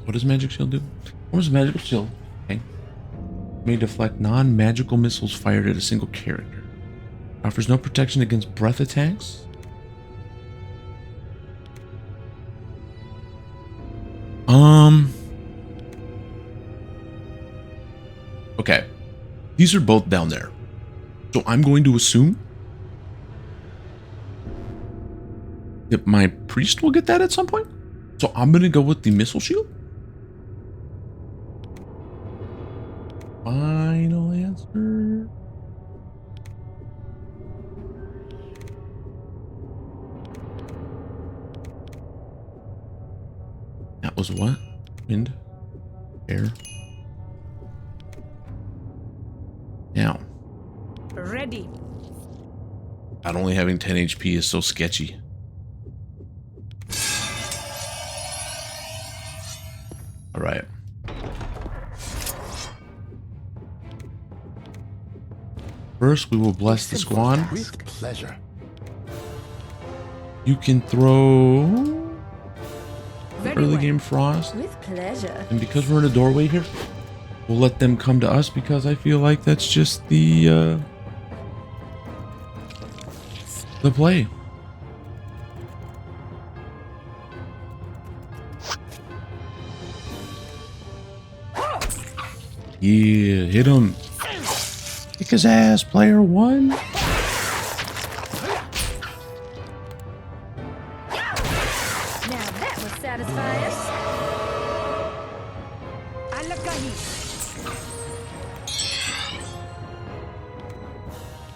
What does magic shield do? What does magical shield? Okay. May deflect non-magical missiles fired at a single character. Offers no protection against breath attacks. Okay. These are both down there. So I'm going to assume that my priest will get that at some point. So I'm going to go with the missile shield. Final answer. That was what? Wind? Air? Now. Ready. Not only having 10 HP is so sketchy. Alright. First, we will bless the squad. With pleasure. You can throw Very early well. game frost. With pleasure. And because we're in a doorway here, we'll let them come to us because I feel like that's just the play. Yeah, hit him. Kick his ass, player one. Now that was satisfying.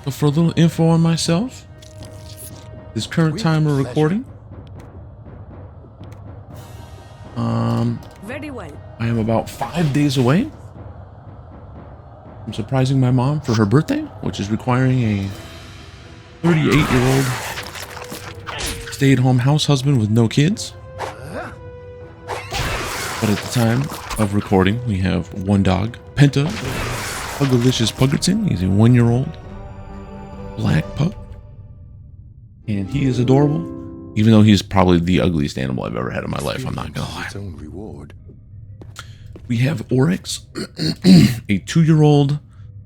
So for a little info on myself, this current time of recording, Very well. I am about 5 days away from surprising my mom for her birthday, which is requiring a 38-year-old stay-at-home house husband with no kids. But at the time of recording, we have one dog, Penta, Pugalicious Puggerton. He's a 1-year-old black pup. And he is adorable, even though he's probably the ugliest animal I've ever had in my life, I'm not gonna lie. Its own reward. We have Oryx, a 2-year-old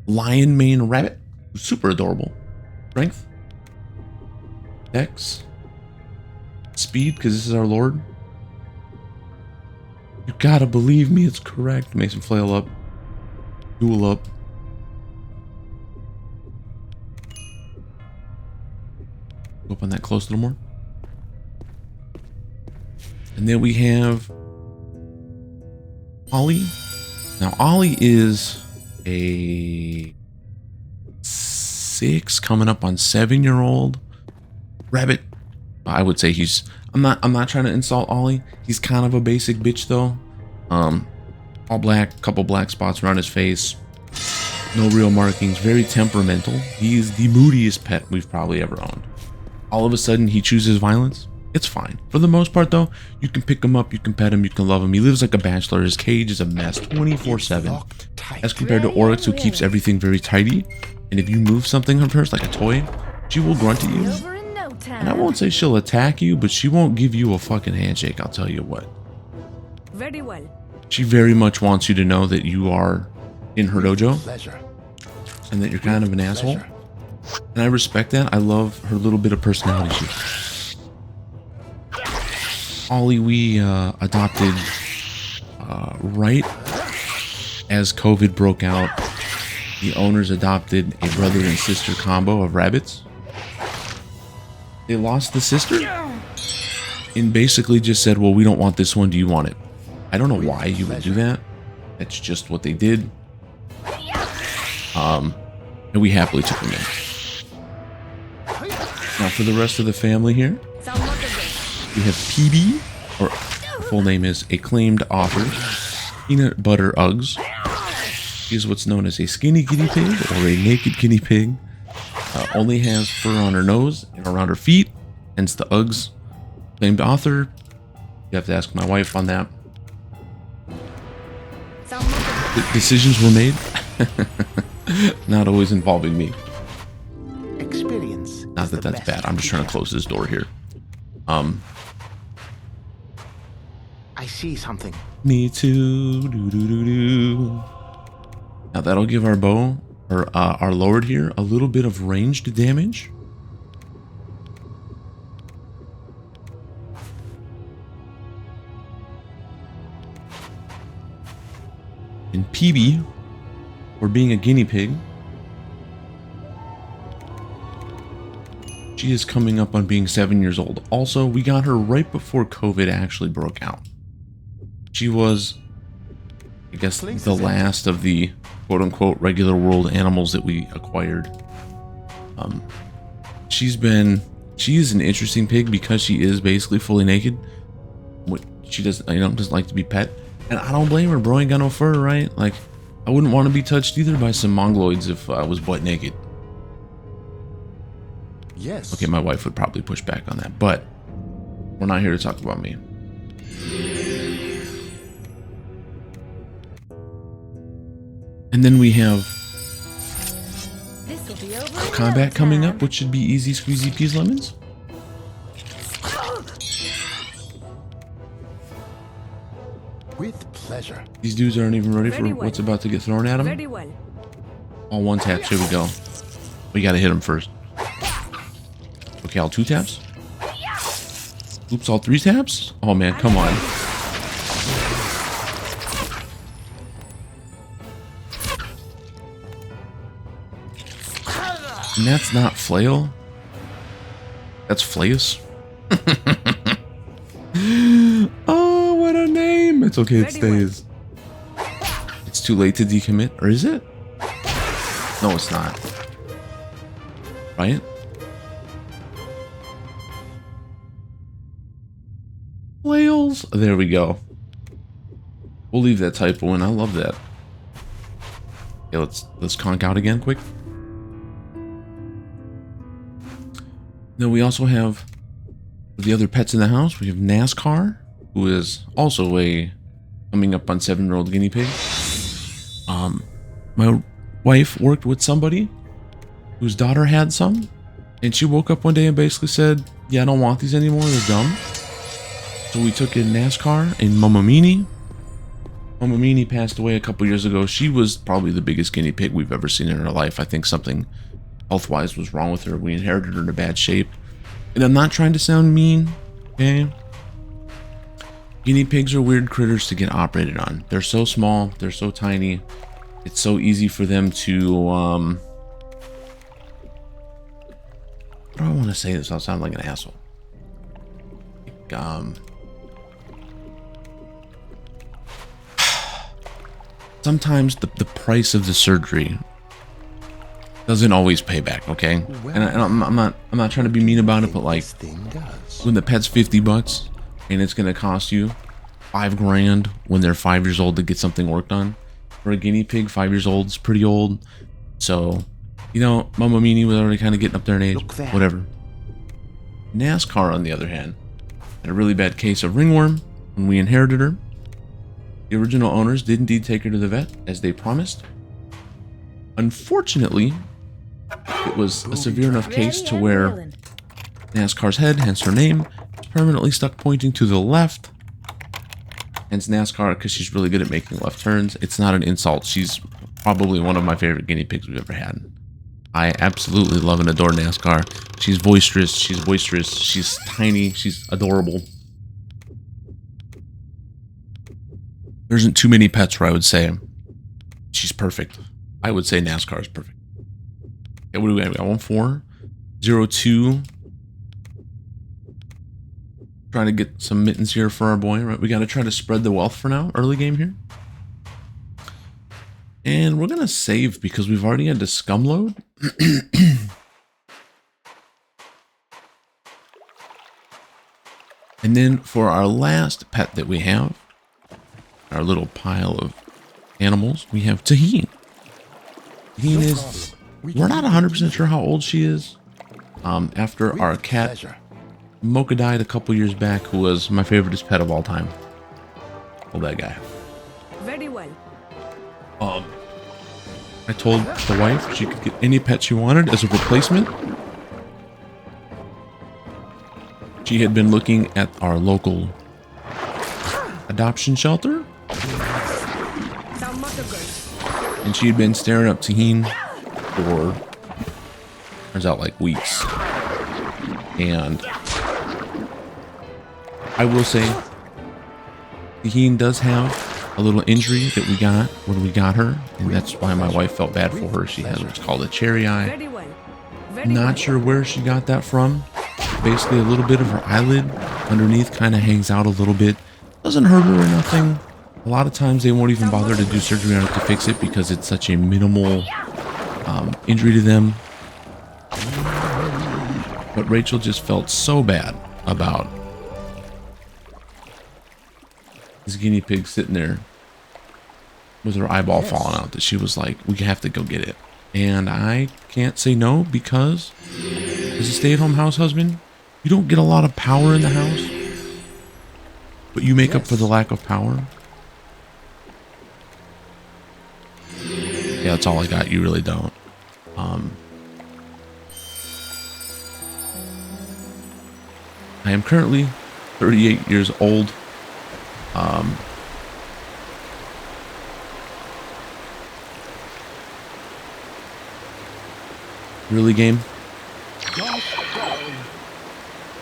lion mane rabbit, who's super adorable. Strength, Dex, Speed, because this is our lord. You gotta believe me, it's correct. Makes him flail up, duel up. Go up on that close a little more. And then we have Ollie. Now Ollie is a 6 coming up on 7-year-old rabbit. I would say he's I'm not trying to insult Ollie. He's kind of a basic bitch though. All black, couple black spots around his face. No real markings, very temperamental. He is the moodiest pet we've probably ever owned. All of a sudden he chooses violence. It's fine. For the most part though, you can pick him up, you can pet him, you can love him. He lives like a bachelor. His cage is a mess 24/7. As compared to Oryx, who keeps everything very tidy. And if you move something of hers like a toy, she will grunt at you. Over in no time. And I won't say she'll attack you, but she won't give you a fucking handshake, I'll tell you what. Very well. She very much wants you to know that you are in her dojo Pleasure. and that you're kind of an asshole. And I respect that. I love her little bit of personality. Ollie, we adopted right as COVID broke out. The owners adopted a brother and sister combo of rabbits. They lost the sister and basically just said, well, we don't want this one. Do you want it? I don't know why you would do that. That's just what they did. And we happily took them in. Now for the rest of the family here, we have PB, or full name is Acclaimed Author, Peanut Butter Uggs. She is what's known as a skinny guinea pig or a naked guinea pig. Only has fur on her nose and around her feet, hence the Uggs. Acclaimed Author. You have to ask my wife on that. Decisions were made, not always involving me. Experience. Not that that's bad. I'm just trying to close this door here. I I see something. Me too. Do, do, do, do. Now that'll give our bow, or our lowered here, a little bit of ranged damage. And PB, for being a guinea pig, she is coming up on being 7 years old. Also, we got her right before COVID actually broke out. She was, I guess, the last of the quote-unquote regular world animals that we acquired. She is an interesting pig because she is basically fully naked. She doesn't like to be pet. And I don't blame her, bro. Ain't got no fur, right? Like, I wouldn't want to be touched either by some mongoloids if I was butt naked. Yes. Okay, my wife would probably push back on that, but we're not here to talk about me. And then we have This will be over in combat no coming time. up, which should be easy squeezy peas lemons. With pleasure. These dudes aren't even ready for Very well. what's about to get thrown at them. Very well. All one taps. Here we go. We gotta hit them first. Okay, all two taps. Oops, all three taps. Oh man, come on. And that's not flail. That's flayus. Oh, what a name! It's okay, it Very well. stays. It's too late to decommit, or is it? No, it's not. Right? Flails. There we go. We'll leave that typo in. I love that. Okay, let's conk out again quick. Then we also have the other pets in the house. We have NASCAR, who is also coming up on 7-year-old guinea pig. My wife worked with somebody whose daughter had some, and she woke up one day and basically said, "Yeah, I don't want these anymore. They're dumb." So we took in NASCAR and Mama Meanie. Mama Meanie passed away a couple years ago. She was probably the biggest guinea pig we've ever seen in her life. I think something health-wise was wrong with her. We inherited her in a bad shape. And I'm not trying to sound mean, okay? Guinea pigs are weird critters to get operated on. They're so small, they're so tiny. It's so easy for them to, what do I want to say this? I'll sound like an asshole. Like, sometimes the price of the surgery doesn't always pay back, okay? And I'm not trying to be mean about it, but like, This thing does. when the pet's $50 and it's gonna cost you $5 grand when they're 5 years old to get something worked on. For a guinea pig, 5 years old is pretty old. So, you know, Mama Meanie was already kind of getting up there in age. Look there. Whatever. NASCAR, on the other hand, had a really bad case of ringworm when we inherited her. The original owners did indeed take her to the vet, as they promised. Unfortunately, it was a severe enough case Ready to and where willing. NASCAR's head, hence her name, is permanently stuck pointing to the left. Hence NASCAR, because she's really good at making left turns. It's not an insult. She's probably one of my favorite guinea pigs we've ever had. I absolutely love and adore NASCAR. She's boisterous. She's tiny. She's adorable. There isn't too many pets where I would say she's perfect. I would say NASCAR is perfect. Okay, what do we have? We got 1402. Trying to get some mittens here for our boy, right? We got to try to spread the wealth for now, early game here. And we're going to save because we've already had to scum load. And then for our last pet that we have, our little pile of animals, we have Tahine. Tahine is, we're not 100% sure how old she is. After our cat Pleasure. Mocha died a couple years back, who was my favoriteest pet of all time. Oh, that guy. Very well. I told the wife she could get any pet she wanted as a replacement. She had been looking at our local adoption shelter. Sound mutter good. And she had been staring up Taheen for, turns out, like weeks. And I will say, Taheen does have a little injury that we got when we got her, and that's why my wife felt bad for her. She has what's called a cherry eye. Very well. Very Not well. sure where she got that from. Basically, a little bit of her eyelid underneath kind of hangs out a little bit. Doesn't hurt her or nothing. A lot of times they won't even bother to do surgery on it to fix it because it's such a minimal injury to them. But Rachel just felt so bad about this guinea pig sitting there with her eyeball falling out that she was like, we have to go get it. And I can't say no because as a stay-at-home house husband, you don't get a lot of power in the house, but you make up for the lack of power. Yeah, that's all I got. You really don't. I am currently 38 years old. Really, game?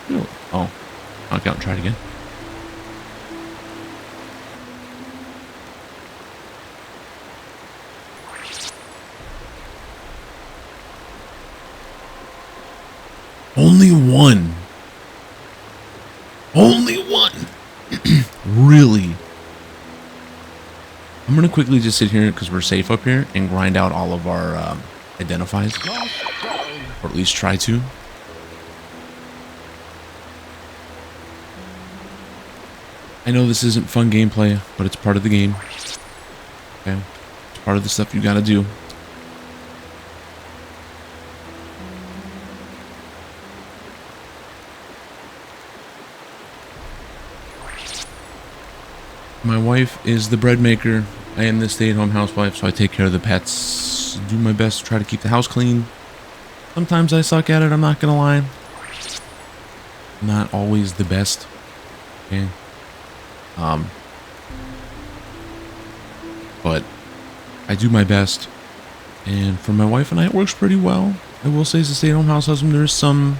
No. Oh, knock out and try it again. Only one. Only one. Really? I'm gonna quickly just sit here because we're safe up here and grind out all of our identifies, or at least try to. I know this isn't fun gameplay, but it's part of the game. Okay, it's part of the stuff you gotta do. My wife is the bread maker. I am the stay-at-home housewife, so I take care of the pets, do my best to try to keep the house clean. Sometimes I suck at it, I'm not gonna lie. Not always the best. Okay. But I do my best. And for my wife and I, it works pretty well. I will say, as a stay-at-home house husband, there's some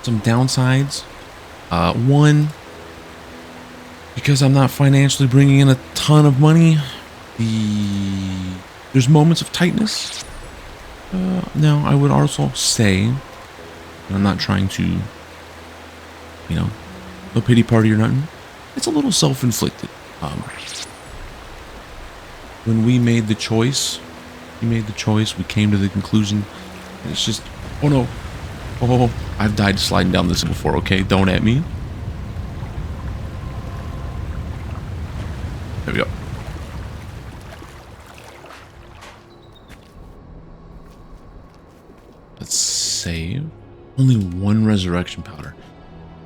downsides. One, because I'm not financially bringing in a ton of money, there's moments of tightness. Now, I would also say, and I'm not trying to, no pity party or nothing. It's a little self-inflicted. When we made the choice, we came to the conclusion, and it's just, oh no, oh, I've died sliding down this before, okay? Don't at me. There we go. Let's save. Only one resurrection powder.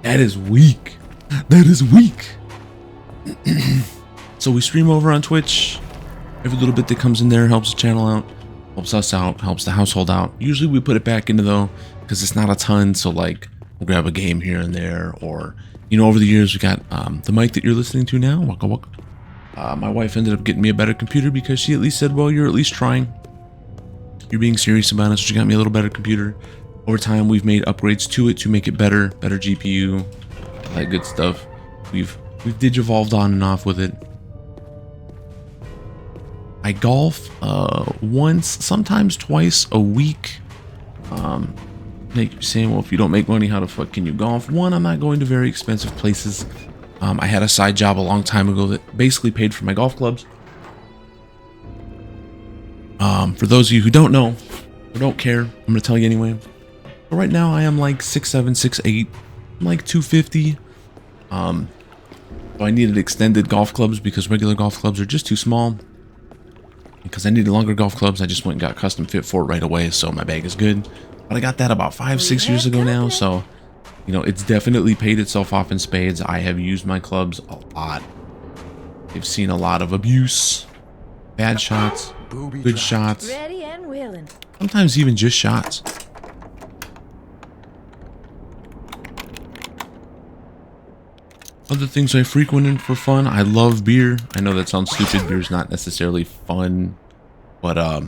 That is weak. That is weak. So we stream over on Twitch. Every little bit that comes in there helps the channel out, helps us out, helps the household out. Usually we put it back into though, because it's not a ton. So like, we'll grab a game here and there, or over the years we got the mic that you're listening to now. Waka waka. My wife ended up getting me a better computer because she at least said, well, you're at least trying. You're being serious about it, so she got me a little better computer. Over time, we've made upgrades to it to make it better GPU, that good stuff. We've digivolved on and off with it. I golf once, sometimes twice a week. You're saying, well, if you don't make money, how the fuck can you golf? One, I'm not going to very expensive places. I had a side job a long time ago that basically paid for my golf clubs. For those of you who don't know or don't care, I'm going to tell you anyway. But right now I am like 6'7", 6'8", I'm like 250. So I needed extended golf clubs because regular golf clubs are just too small. Because I needed longer golf clubs, I just went and got custom fit for it right away, so my bag is good. But I got that about 5-6 years ago now, so it's definitely paid itself off in spades. I have used my clubs a lot. They've seen a lot of abuse, bad shots, good shots, Ready and willing. sometimes even just shots. Other things I frequent in for fun. I love beer. I know that sounds stupid. Beer's not necessarily fun, but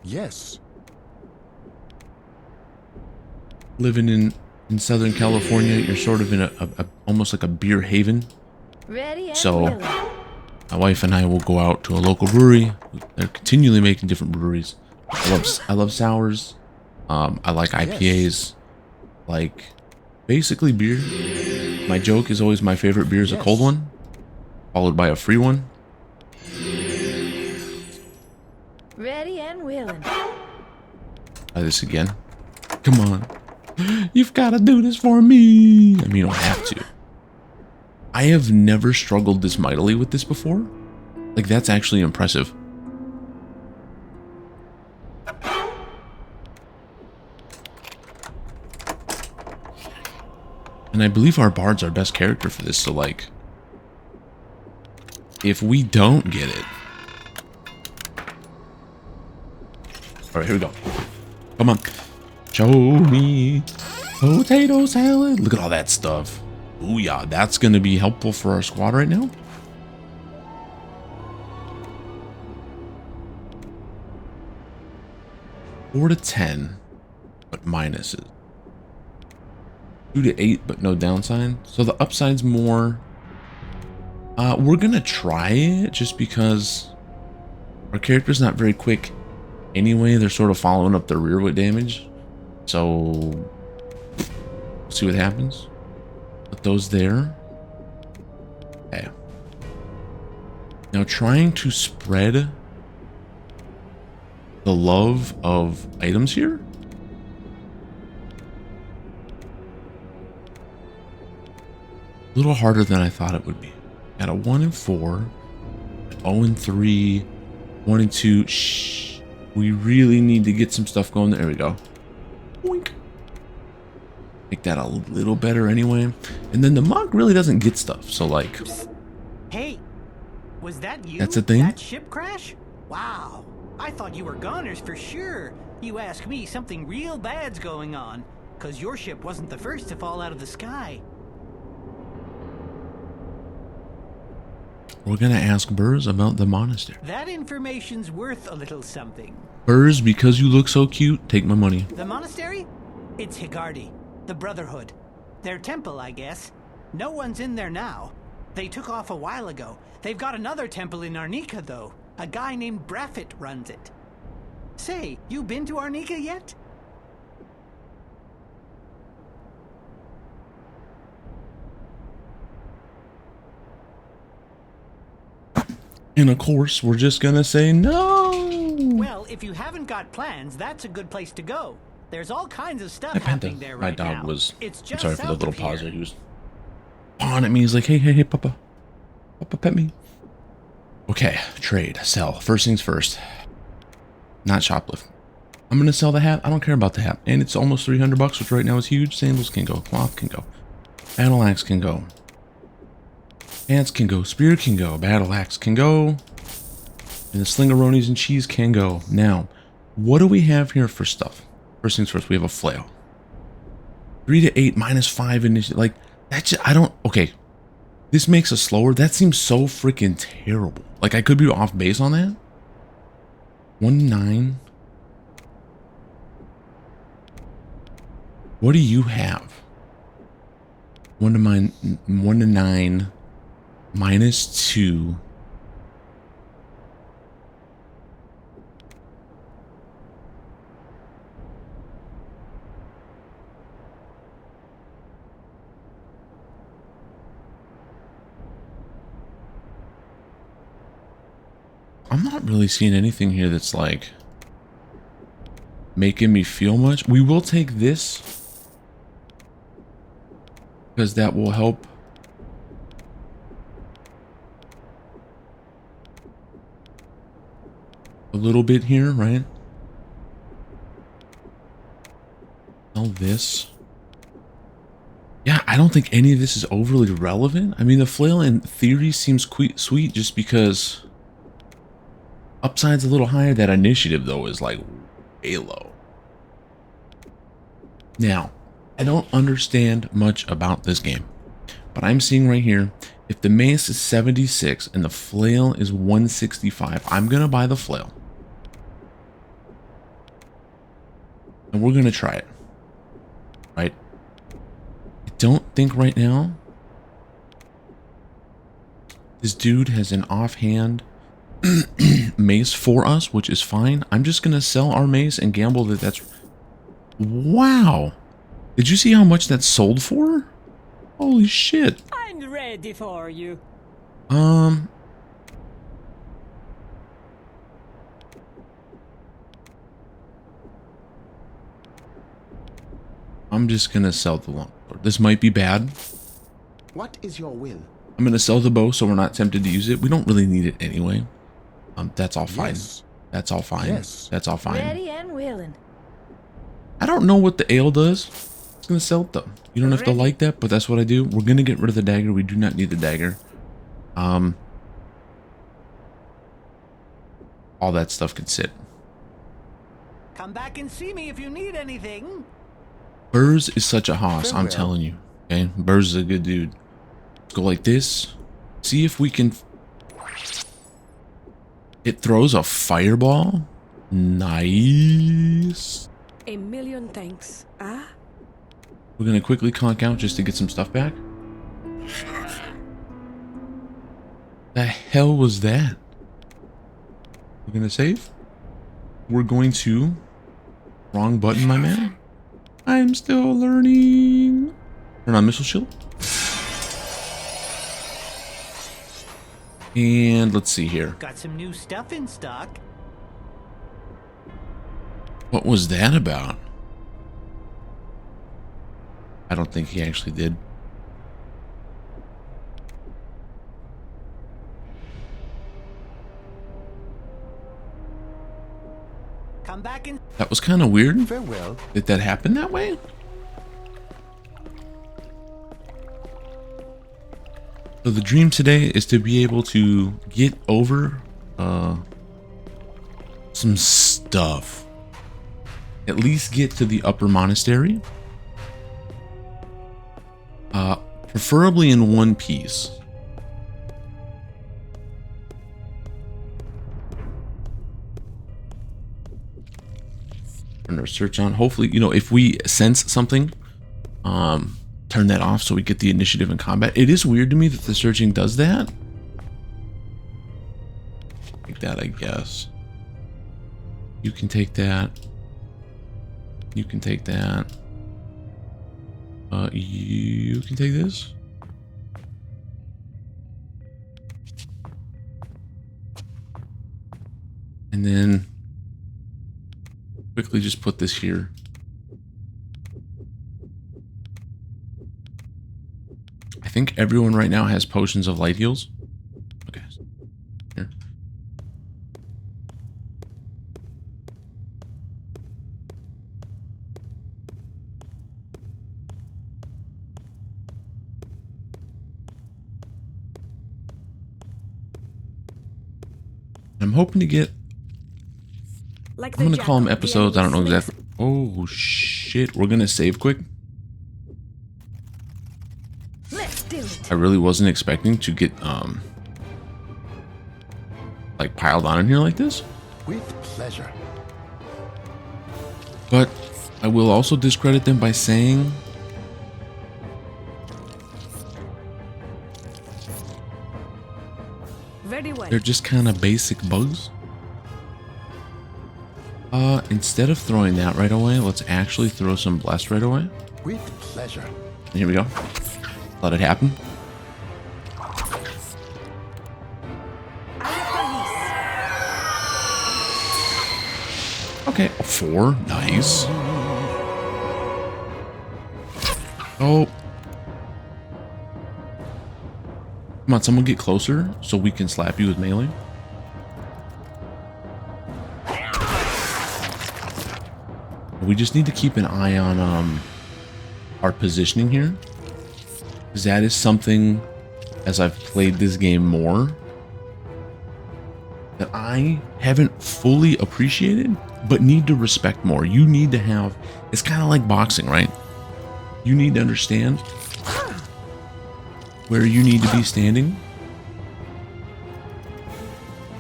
Yes. living in Southern California, you're sort of in a almost like a beer haven. Ready and So willing. my wife and I will go out to a local brewery. They're continually making different breweries. I love sours. I like IPAs. Like basically beer. My joke is always my favorite beer is a cold one, followed by a free one. Ready and willing. Try this again. Come on. You've got to do this for me. I mean, you don't have to. I have never struggled this mightily with this before. Like, that's actually impressive. And I believe our bard's our best character for this, so like, if we don't get it. Alright, here we go. Come on. Show me potato salad. Look at all that stuff. Ooh, yeah, that's going to be helpful for our squad right now. Four to 10, but minuses. 2 to 8, but no downside. So the upside's more. We're going to try it just because our character's not very quick. Anyway, they're sort of following up their rear with damage. So, we'll see what happens. Put those there. Okay. Now, trying to spread the love of items here. A little harder than I thought it would be. Got a 1 and 4, 0 and 3, 1 and 2. Shh. We really need to get some stuff going. There we go. Boink. Make that a little better anyway. And then the monk really doesn't get stuff. So like, hey, was that you? That's a thing? That ship crash? Wow. I thought you were goners for sure. You ask me, something real bad's going on. 'Cause your ship wasn't the first to fall out of the sky. we're gonna ask Burrs about the monastery. That information's worth a little something. Burrs, because you look so cute, take my money. The monastery? It's Higardi, the Brotherhood. Their temple, I guess. No one's in there now. They took off a while ago. They've got another temple in Arnica, though. A guy named Braffit runs it. Say, you been to Arnica yet? And of course, we're just gonna say no. Well, if you haven't got plans, that's a good place to go. There's all kinds of stuff happening there right now. My dog was. It's I'm just sorry for the south little of pause here. there. He was pawing at me. He's like, hey, Papa. Papa, pet me. Okay, trade, sell. First things first. Not shoplift. I'm gonna sell the hat. I don't care about the hat. And it's almost 300 bucks, which right now is huge. Sandals can go. Cloth can go. Battle axe can go. Pants can go. Spear can go. Battle axe can go. And the slingeronis and cheese can go. Now, what do we have here for stuff? First things first, we have a flail. 3 to 8 minus 5 initiative. Like, that's just, I don't. Okay. This makes us slower. That seems so freaking terrible. Like, I could be off base on that. 1 to 9. What do you have? 1 to 9 minus 2. I'm not really seeing anything here that's like making me feel much. We will take this because that will help. A little bit here, right? All this. Yeah, I don't think any of this is overly relevant. I mean, the flail in theory seems sweet just because upside's a little higher. That initiative, though, is like way low. Now, I don't understand much about this game, But I'm seeing right here, if the mace is 76 and the flail is 165, I'm going to buy the flail. And we're going to try it. Right? I don't think right now this dude has an offhand mace for us, which is fine. I'm just going to sell our mace and gamble that that's... Wow. Did you see how much that sold for? Holy shit. I'm ready for you. I'm just going to sell the longsword. This might be bad. What is your will? I'm going to sell the bow so we're not tempted to use it. We don't really need it anyway. That's all fine. Yes. That's all fine. Yes. That's all fine. Ready and willing. I don't know what the ale does. It's going to sell it though. You don't have to like that, but that's what I do. We're going to get rid of the dagger. We do not need the dagger. All that stuff can sit. Come back and see me if you need anything. Burrs is such a hoss, I'm Farewell. telling you. Okay, Burrs is a good dude. Let's go like this. See if we can... It throws a fireball. Nice. A million thanks. Ah? We're going to quickly conk out just to get some stuff back. The hell was that? We're going to save. We're going to... Wrong button, my man. I'm still learning. Turn on missile shield. And let's see here. Got some new stuff in stock. What was that about? I don't think he actually did. Come back and... That was kind of weird. Farewell. Did that happen that way? So the dream today is to be able to get over some stuff. At least get to the Upper Monastery. Preferably in one piece. Turn our search on. Hopefully, you know, if we sense something, turn that off so we get the initiative in combat. It is weird to me that the searching does that. Like that, I guess. You can take that. You can take that. You can take this. And then quickly just put this here. I think everyone right now has potions of light heals. Okay. Here. I'm hoping to get... Like I'm going to call them the episodes. I don't know enemy exactly. Oh, shit. We're going to save quick. Let's do it. I really wasn't expecting to get, like, piled on in here like this. With pleasure. But I will also discredit them by saying... Very well. they're just kind of basic bugs. Instead of throwing that right away, let's actually throw some blessed right away. With pleasure. And here we go. Let it happen. Okay, 4. Nice. Oh. Come on, someone get closer so we can slap you with melee. We just need to keep an eye on our positioning here, because that is something, as I've played this game more, that I haven't fully appreciated, but need to respect more. You need to have, it's kind of like boxing, right? You need to understand where you need to be standing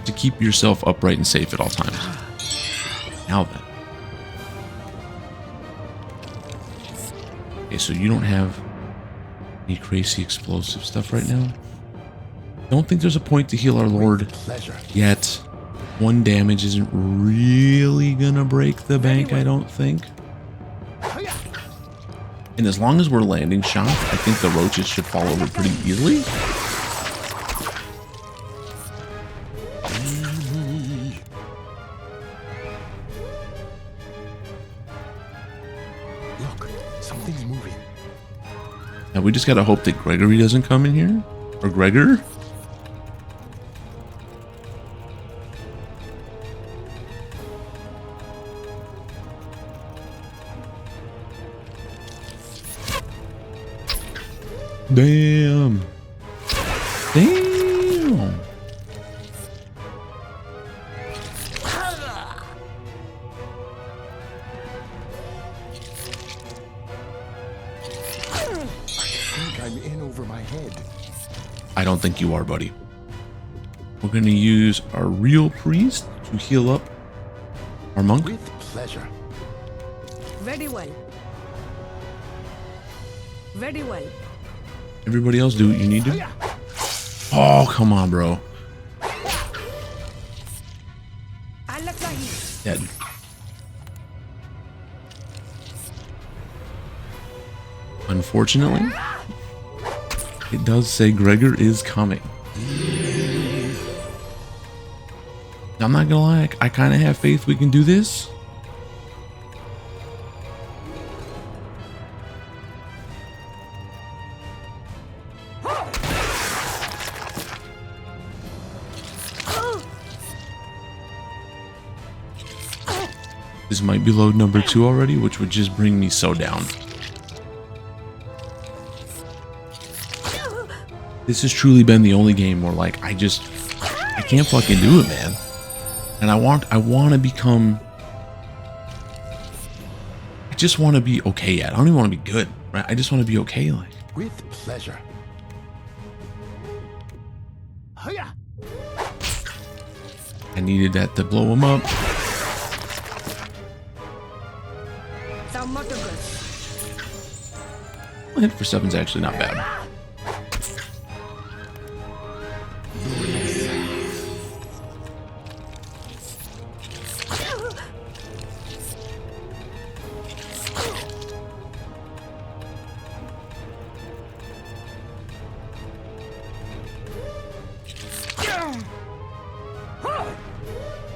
to keep yourself upright and safe at all times. Now then. Okay, so you don't have any crazy explosive stuff right now. Don't think there's a point to heal our lord yet. 1 damage isn't really gonna break the bank, I don't think. And as long as we're landing shots, I think the roaches should fall over pretty easily. Look, something's moving. Now we just gotta hope that Gregory doesn't come in here. Or Gregor. Damn. Damn. I think I'm in over my head. I don't think you are, buddy. We're gonna use our real priest to heal up our monk. With pleasure. Very well. Very well. Everybody else do what you need to. Oh, come on, bro. Dead. Unfortunately, it does say Gregor is coming. Now, I'm not gonna lie, I kind of have faith we can do this. This might be load number 2 already, which would just bring me so down. This has truly been the only game where, like, I can't fucking do it, man. And I want to become, I just want to be okay at. I don't even want to be good, right? I just want to be okay, like. With pleasure. I needed that to blow him up. A hit for 7's actually not bad.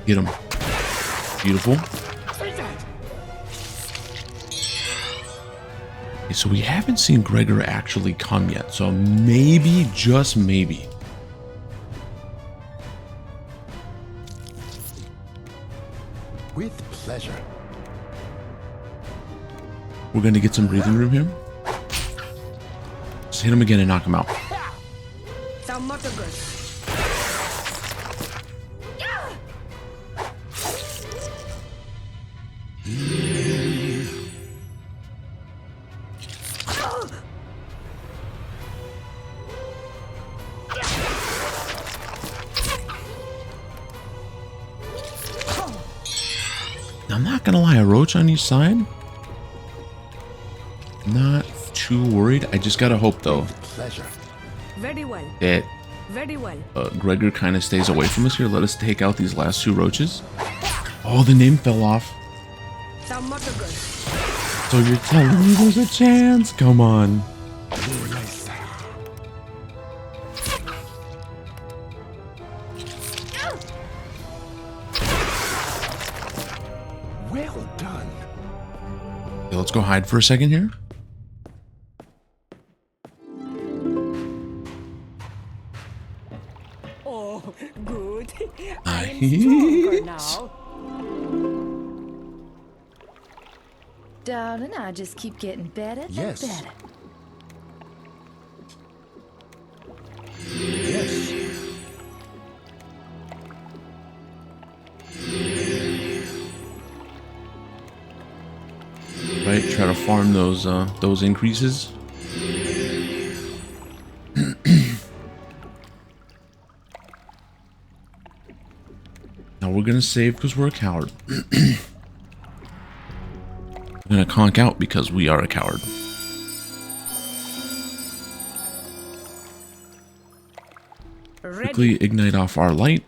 Get him. Beautiful. Okay, so we haven't seen Gregor actually come yet, so maybe, just maybe. With pleasure. We're going to get some breathing room here. Just hit him again and knock him out. I'm not gonna lie, a roach on each side. Not too worried. I just gotta hope though Very well. that Very well. Gregor kind of stays away from us here. Let us take out these last 2 roaches. Oh, the name fell off. So you're telling me there's a chance? Come on. Well done. Okay, let's go hide for a second here. Oh, good. I am stronger now. Darling, I just keep getting better Yes. and better. Yes. Right, try to farm those increases. we're gonna save because we're a coward. We're gonna conk out because we are a coward. Quickly ignite off our light.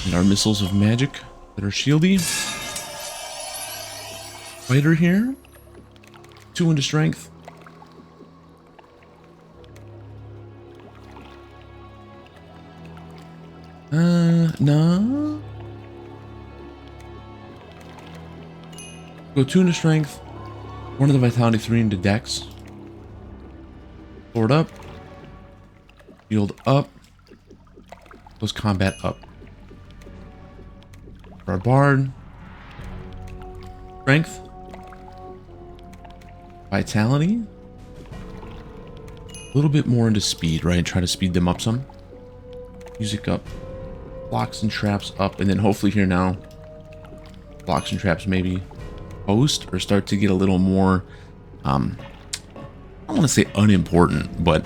And our missiles of magic that are shieldy. Fighter here. 2 into strength. No. Go 2 into strength. 1 into vitality, 3 into dex. Sword up. Shield up. Close combat up. For our bard. Strength. Vitality. A little bit more into speed, right? Try to speed them up some. Music up. Blocks and traps up. And then hopefully here now, blocks and traps maybe post or start to get a little more, I don't want to say unimportant, but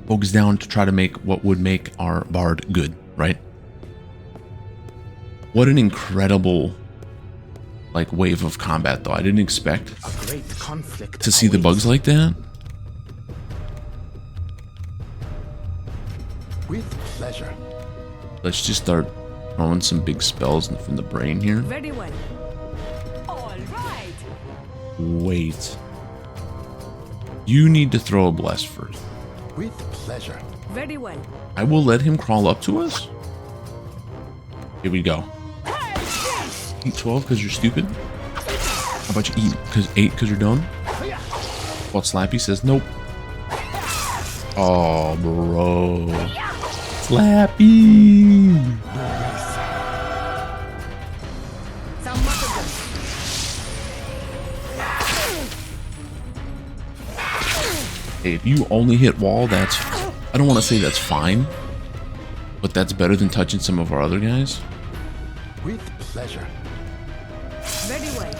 focus down to try to make what would make our bard good, right? What an incredible like wave of combat though. I didn't expect A great conflict to see the bugs like that. With pleasure. Let's just start throwing some big spells from the brain here. Very well. All right. Wait. You need to throw a bless first. With pleasure. Very well. I will let him crawl up to us. Here we go. Eat 12 because you're stupid. How about you eat 8 because you're dumb? Well, Slappy says nope. Oh, bro. Slappy. Hey, if you only hit wall, that's... I don't want to say that's fine. But that's better than touching some of our other guys. With pleasure. Very well.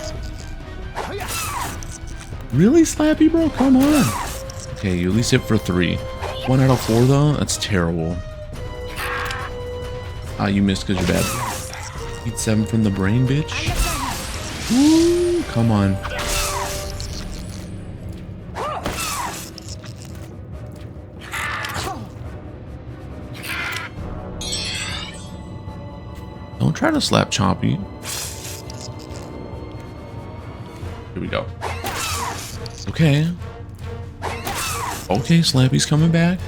Really, Slappy, bro? Come on. Okay, you at least hit for 3. 1 out of 4, though? That's terrible. Ah, you missed because you're bad. Eat 7 from the brain, bitch. Woo, come on. Don't try to slap Chompy. Here we go. Okay. Okay, Slappy's coming back.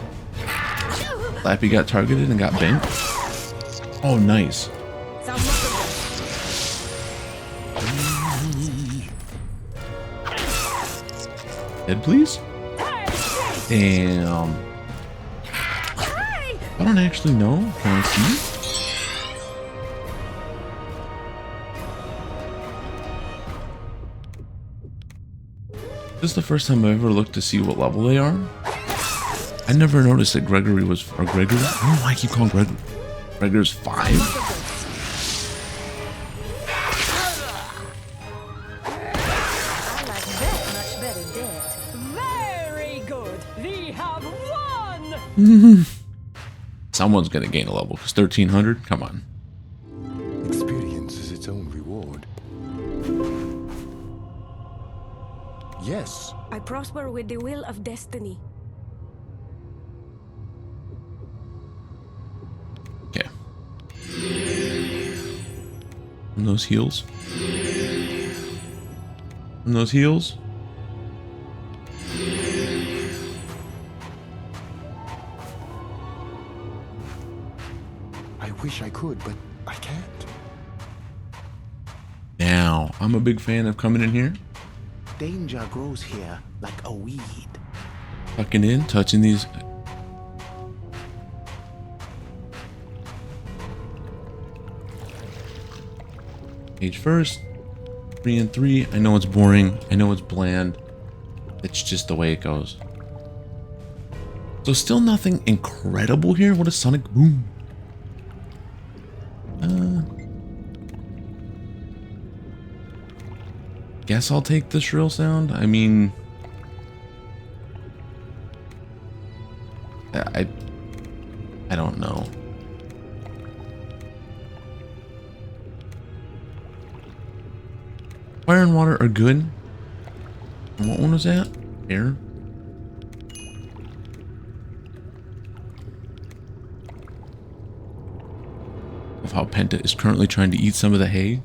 Slappy got targeted and got bent. Oh, nice. Head, please. Damn. I don't actually know. Can I see? This is the first time I ever looked to see what level they are. I never noticed that Gregory was, or Gregor. I don't know why I keep calling Gregor. Gregor's 5. I like that much better dead. Very good. We have won. Someone's gonna gain a level because 1300. Come on. Experience is its own reward. Yes. I prosper with the will of destiny. Okay. And those heals. And those heals. I wish I could, but I can't. Now, I'm a big fan of coming in here, Danger grows here like a weed. tucking in, touching these. Page first. 3 and 3. I know it's boring. I know it's bland. It's just the way it goes. So still nothing incredible here. What a sonic boom. Guess I'll take the shrill sound. I mean, I don't know. Fire and water are good. And what one was that? Air. Of how Penta is currently trying to eat some of the hay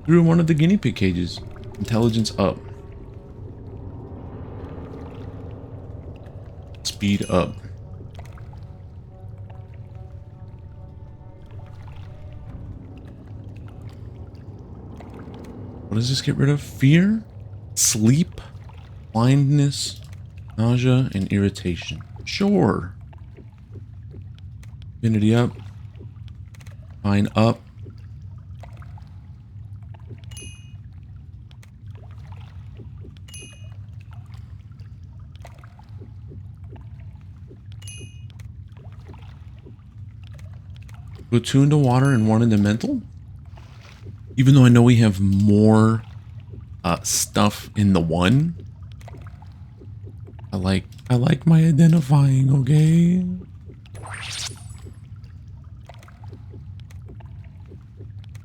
through one of the guinea pig cages. Intelligence up. Speed up. What does this get rid of? Fear, sleep, blindness, nausea, and irritation. Sure. Affinity up. Fine up. Go 2 into water and 1 into mental. Even though I know we have more stuff in the 1. I like my identifying, okay?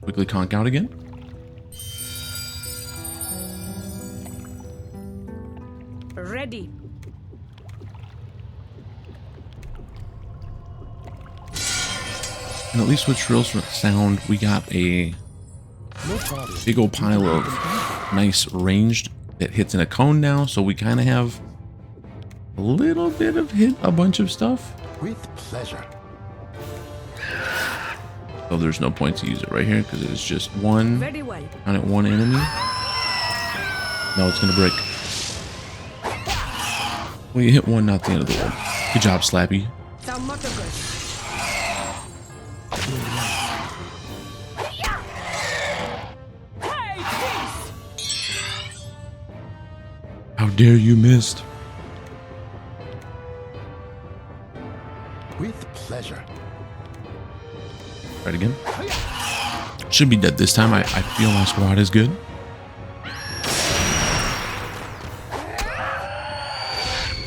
Quickly conk out again. Ready. And at least with Shrill's sound, we got a big old pile of nice ranged that hits in a cone now, so we kind of have a little bit of hit a bunch of stuff. With pleasure. So there's no point to use it right here because it's just one. Very well. On it, one enemy. No, it's gonna break. Well, you hit one, not the end of the world. Good job, Slappy. How dare you missed? With pleasure. Right again. Should be dead this time. I feel my squad is good.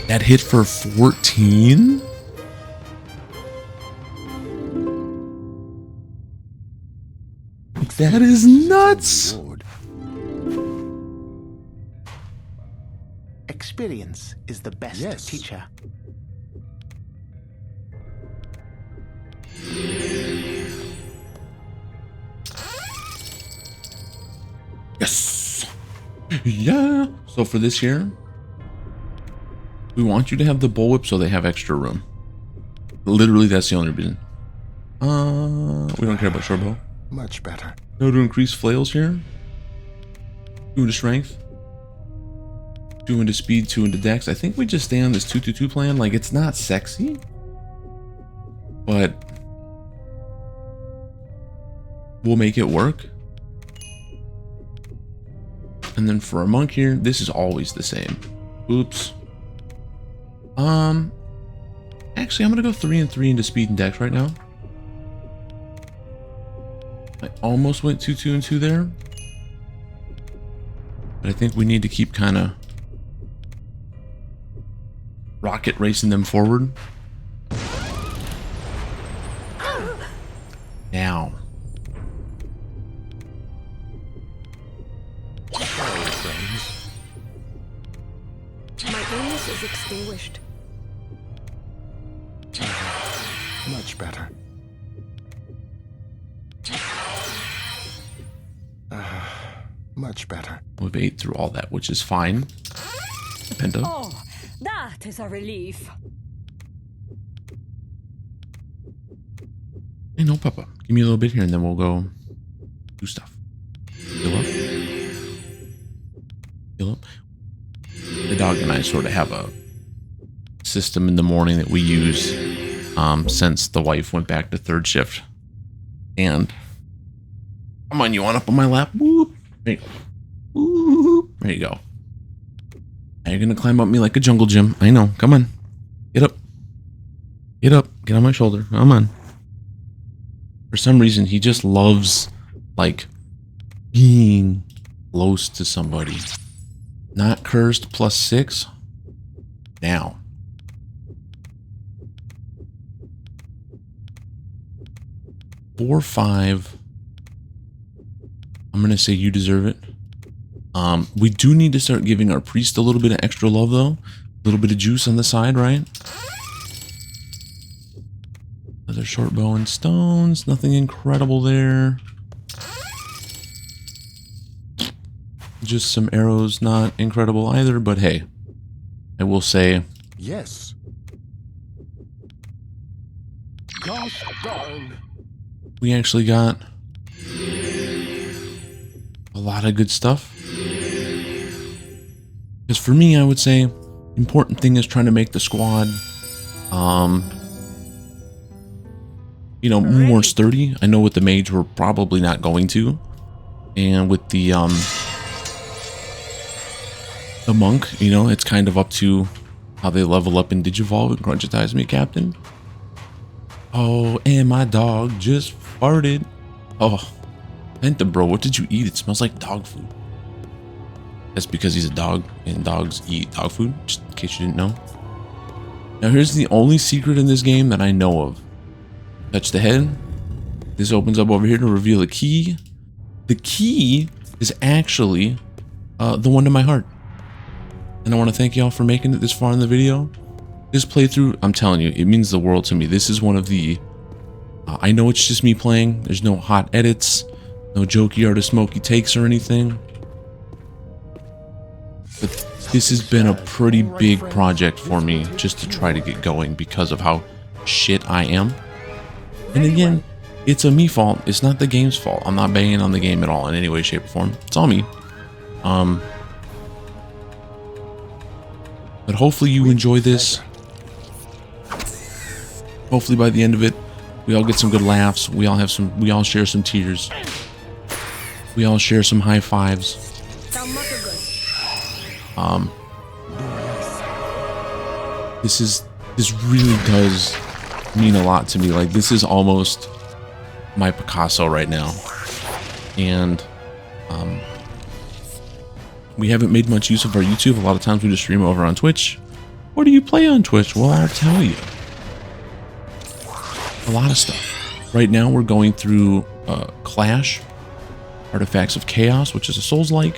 That hit for 14? That is nuts. Reward. Experience is the best Yes. teacher. Yes. Yeah. So for this year, we want you to have the bullwhip so they have extra room. Literally, that's the only reason. We don't care about short bow. Much better. No, to increase flails here. 2 into strength. 2 into speed, 2 into dex. I think we just stay on this 2-2-2 plan. Like, it's not sexy, but we'll make it work. And then for a monk here, this is always the same. Oops. Actually, I'm gonna go 3 and 3 into speed and dex right now. I almost went 2-2 and 2 there, but I think we need to keep kind of rocket racing them forward. Now. My illness is extinguished. Much better. Much better. We've ate through all that, which is fine. Penta. Oh, that is a relief. Hey, no, Papa. Give me a little bit here, and then we'll go do stuff. Heal up. Heal up. The dog and I sort of have a system in the morning that we use since the wife went back to 3rd shift. And come on, you want up on my lap? Whoop. There you go. Whoop. There you go. Now you're gonna climb up me like a jungle gym. I know. Come on. Get up. Get up. Get on my shoulder. Come on. For some reason, he just loves, like, being close to somebody. Not cursed, +6. Now. $4, $5. I'm gonna say you deserve it. We do need to start giving our priest a little bit of extra love, though. A little bit of juice on the side, right? Another short bow and stones. Nothing incredible there. Just some arrows, not incredible either, but hey, I will say, Yes. Gosh darn. we actually got a lot of good stuff. Because for me, I would say, the important thing is trying to make the squad, you know, more sturdy. I know with the mage, we're probably not going to. And with the monk, you know, it's kind of up to how they level up in Digivolve and Crunchitize me, Captain. Oh, and my dog just farted. Oh, Penta, bro, what did you eat? It smells like dog food. That's because he's a dog and dogs eat dog food, just in case you didn't know. Now, here's the only secret in this game that I know of. Touch the head. This opens up over here to reveal a key. The key is actually the one to my heart. And I want to thank y'all for making it this far in the video. This playthrough, I'm telling you, it means the world to me. This is one of the... I know it's just me playing. There's no hot edits, no jokey or smoky takes or anything. But this has been a pretty big project for me just to try to get going because of how shit I am. And again, it's a me fault. It's not the game's fault. I'm not banging on the game at all in any way, shape, or form. It's all me. But hopefully you enjoy this. Hopefully by the end of it, we all get some good laughs. We all share some tears. We all share some high fives. This really does mean a lot to me. Like, this is almost my Picasso right now. And we haven't made much use of our YouTube. A lot of times we just stream over on Twitch. What do you play on Twitch? Well, I'll tell you. A lot of stuff. Right now we're going through Clash, Artifacts of Chaos, which is a Souls-like.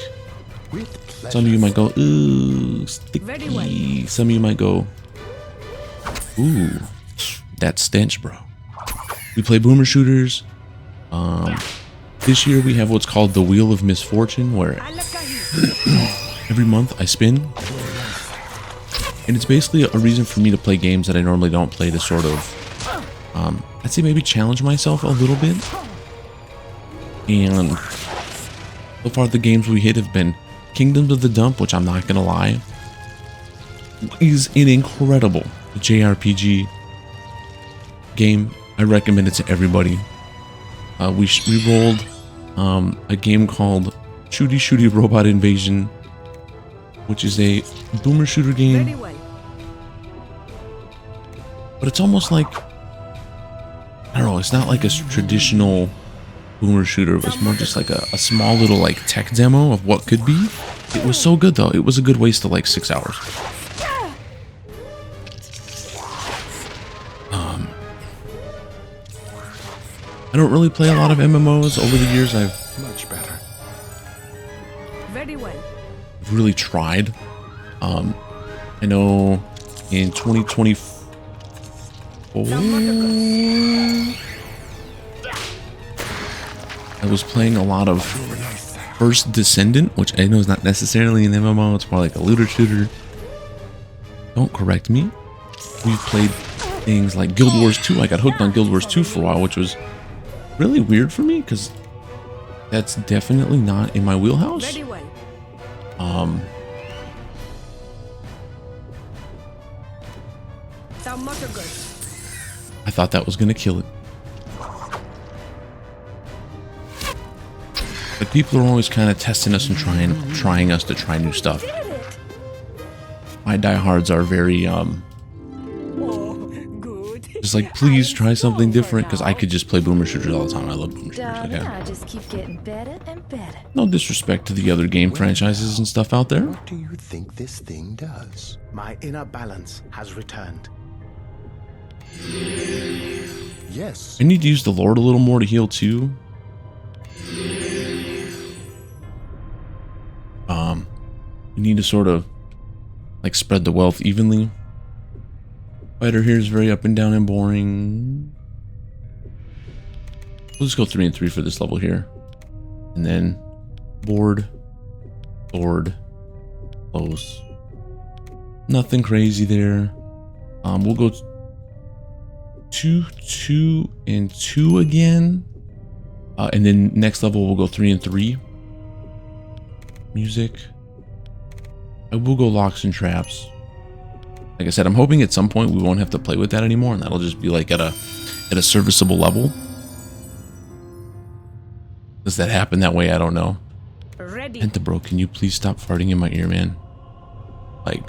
Some of you might go, ooh, sticky. Some of you might go, ooh, that stench, bro. We play boomer shooters. This year we have what's called the Wheel of Misfortune, where every month I spin. And it's basically a reason for me to play games that I normally don't play to sort of, I'd say maybe challenge myself a little bit. And so far the games we hit have been Kingdoms of the Dump, which I'm not gonna lie, is an incredible JRPG game. I recommend it to everybody. We rolled a game called Shooty Shooty Robot Invasion, which is a boomer shooter game. But it's almost like, I don't know, it's not like a traditional boomer shooter. It was more just like a small little like tech demo of what could be. It was so good though. It was a good waste of like 6 hours. I don't really play a lot of MMOs over the years. I've Much better. Very well. really tried. I know in 2024 I was playing a lot of First Descendant, which I know is not necessarily an MMO. It's more like a looter shooter. Don't correct me. We've played things like Guild Wars 2. I got hooked on Guild Wars 2 for a while, which was really weird for me because that's definitely not in my wheelhouse. Very well. I thought that was gonna kill it. But people are always kind of testing us and trying us to try new stuff. My diehards are very Oh, good. just like, please try something different, because I could just play boomer shooters all the time. I love boomer shooters. Darling, Okay. I just keep getting better and better. No disrespect to the other game franchises and stuff out there. What do you think this thing does? My inner balance has returned. Yes. I need to use the Lord a little more to heal too. We need to sort of like spread the wealth evenly. Fighter here is very up and down and boring. We'll just go 3 and 3 for this level here. And then board, sword, close. Nothing crazy there. We'll go 2, 2, and 2 again. And then next level we'll go 3 and 3. Music. I will go locks and traps. Like I said, I'm hoping at some point we won't have to play with that anymore, and that'll just be like at a serviceable level. Does that happen that way? I don't know. Ready. Pentabro, can you please stop farting in my ear, man? Like.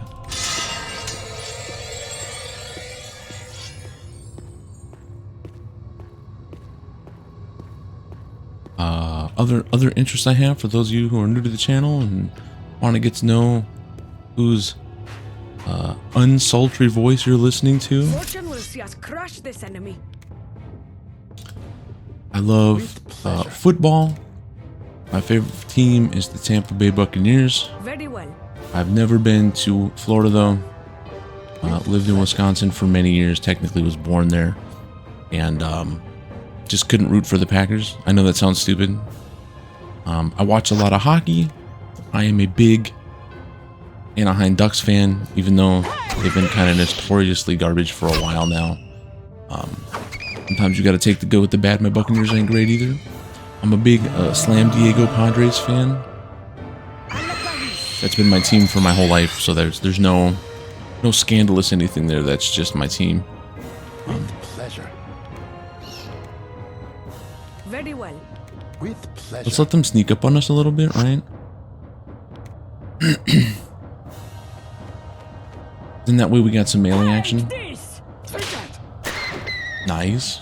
Other interests I have for those of you who are new to the channel and want to get to know whose unsultry voice you're listening to. Fortune will see us crush this enemy. I love football. My favorite team is the Tampa Bay Buccaneers. Very well. I've never been to Florida though. Lived in Wisconsin for many years. Technically was born there, and just couldn't root for the Packers. I know that sounds stupid. I watch a lot of hockey. I am a big Anaheim Ducks fan, even though they've been kind of notoriously garbage for a while now. Sometimes you got to take the good with the bad. My Buccaneers ain't great either. I'm a big Slam Diego Padres fan. That's been my team for my whole life, so there's no scandalous anything there. That's just my team. With pleasure. Very well. With pleasure. Let's let them sneak up on us a little bit, right? Then that way we got some melee action. This. Nice.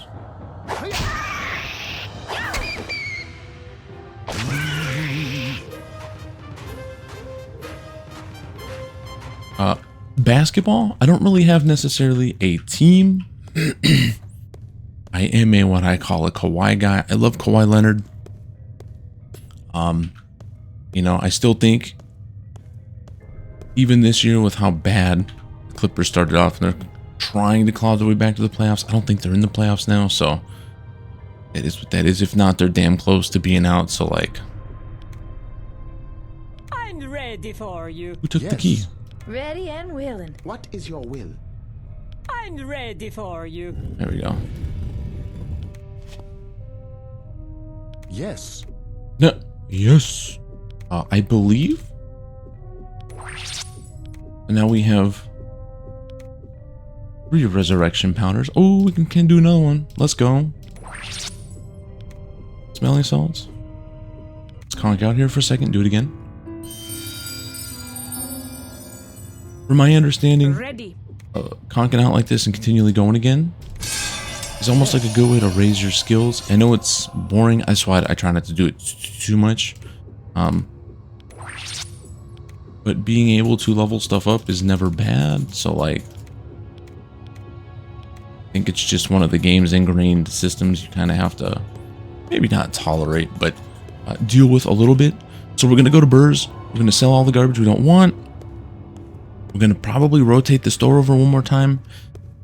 Basketball, I don't really have necessarily a team. I am a what I call a Kawhi guy. I love Kawhi Leonard. You know, I still think even this year with how bad the Clippers started off and they're trying to claw their way back to the playoffs. I don't think they're in the playoffs now, so it is what that is. If not, they're damn close to being out. So like, I'm ready for you. who took the key? Ready and willing. What is your will? I'm ready for you. There we go. Yes. No, yes. I believe. And now we have 3 resurrection powders. Oh, we can do another one. Let's go. Smelling salts. Let's conk out here for a second. Do it again. From my understanding, Ready. conking out like this and continually going again is almost like a good way to raise your skills. I know it's boring. That's why I try not to do it too much. But being able to level stuff up is never bad. So like, I think it's just one of the game's ingrained systems you kind of have to maybe not tolerate, but deal with a little bit. So we're going to go to Burrs. We're going to sell all the garbage we don't want. We're going to probably rotate the store over one more time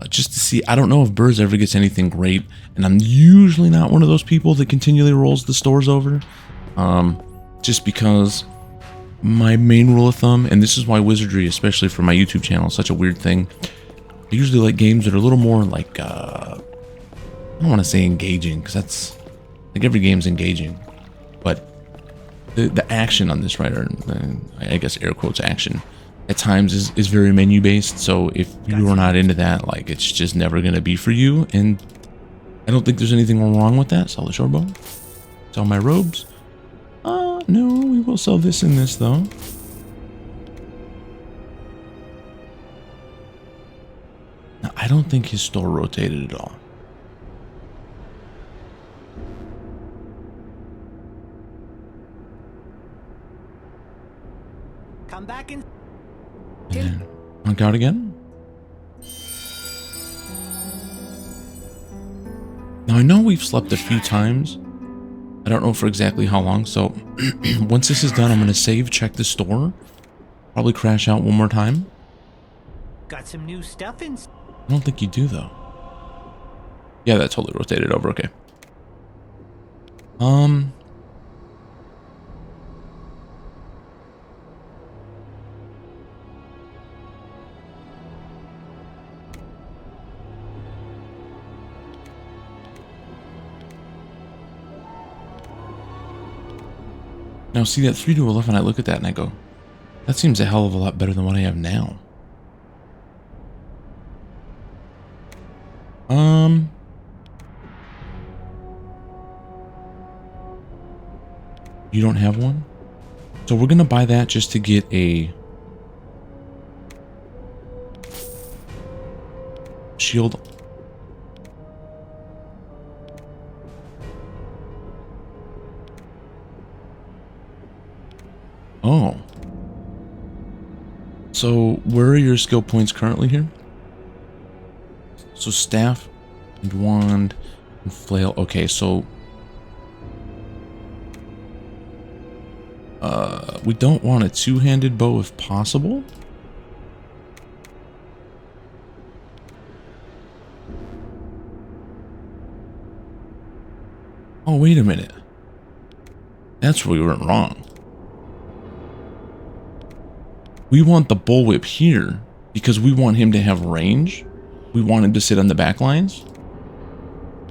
just to see. I don't know if Burrs ever gets anything great, and I'm usually not one of those people that continually rolls the stores over, just because my main rule of thumb, and this is why Wizardry, especially for my YouTube channel, is such a weird thing. I usually like games that are a little more like, I don't want to say engaging, because that's, like every game's engaging, but the action on this, right, or I guess air quotes action, at times is very menu based. So if you are not into that, like it's just never going to be for you. And I don't think there's anything wrong with that. Sell the short bow. Sell my robes. No, we will sell this and this though. Now, I don't think his store rotated at all. Come back in. And then honk out again. Now I know we've slept a few times. I don't know for exactly how long. So once this is done, I'm going to save, check the store. Probably crash out one more time. Got some new stuff in. I don't think you do though. Yeah, that totally rotated over. Okay. Now see that 3 to 11, I look at that and I go, that seems a hell of a lot better than what I have now. You don't have one? So we're gonna buy that just to get a shield. Oh. So where are your skill points currently here? So staff and wand and flail. Okay, so we don't want a two-handed bow if possible. Oh, wait a minute. That's where we went wrong. We want the bullwhip here because we want him to have range. We want him to sit on the back lines.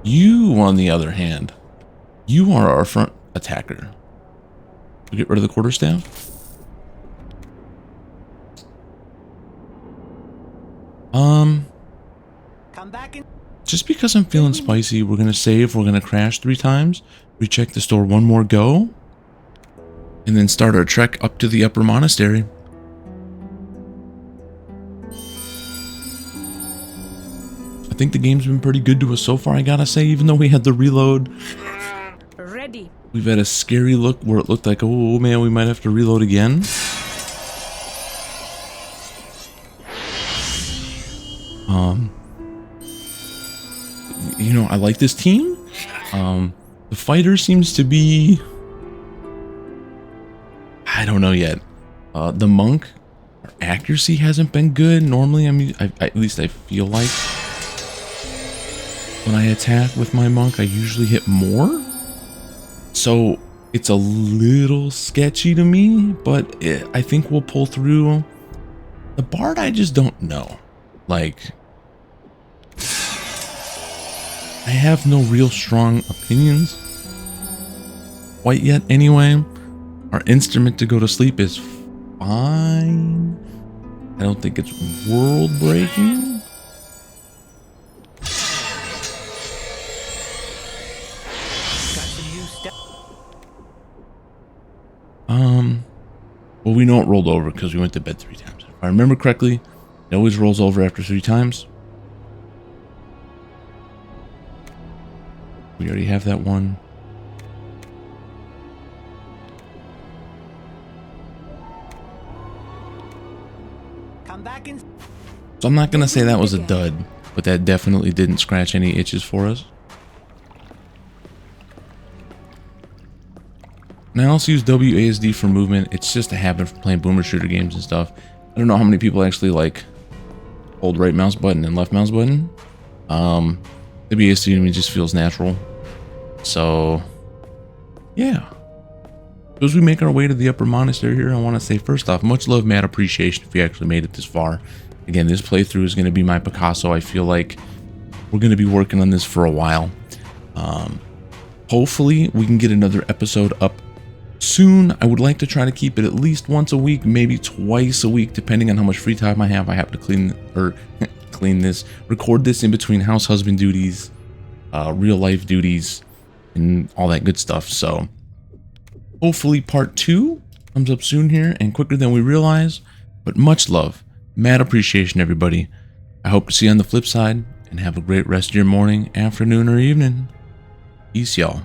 You, on the other hand, you are our front attacker. We get rid of the quarterstaff. Come back in. Just because I'm feeling spicy, we're gonna save. We're gonna crash 3 times. Recheck the store one more go, and then start our trek up to the Upper Monastery. I think the game's been pretty good to us so far, I gotta say, even though we had the reload. Ready. We've had a scary look where it looked like, oh man, we might have to reload again. You know, I like this team. The fighter seems to be, I don't know yet. The monk, our accuracy hasn't been good. Normally, I mean, at least I feel like when I attack with my monk, I usually hit more. So it's a little sketchy to me, but I think we'll pull through. The bard, I just don't know. Like, I have no real strong opinions quite yet anyway. Our instrument to go to sleep is fine. I don't think it's world breaking. Well, we know it rolled over because we went to bed 3 times. If I remember correctly, it always rolls over after 3 times. We already have that one. Come back in. So I'm not going to say that was a dud, but that definitely didn't scratch any itches for us. And I also use WASD for movement. It's just a habit from playing boomer shooter games and stuff. I don't know how many people actually like hold right mouse button and left mouse button. WASD to me just feels natural. So yeah. As we make our way to the Upper Monastery here, I want to say first off, much love, mad appreciation if you actually made it this far. Again, this playthrough is going to be my Picasso. I feel like we're going to be working on this for a while. Hopefully we can get another episode up soon. I would like to try to keep it at least once a week, maybe twice a week, depending on how much free time I have. I have to record this in between house husband duties, real life duties, and all that good stuff. So hopefully part 2 comes up soon here and quicker than we realize. But much love, mad appreciation, everybody. I hope to see you on the flip side, and have a great rest of your morning, afternoon, or evening. Peace, y'all.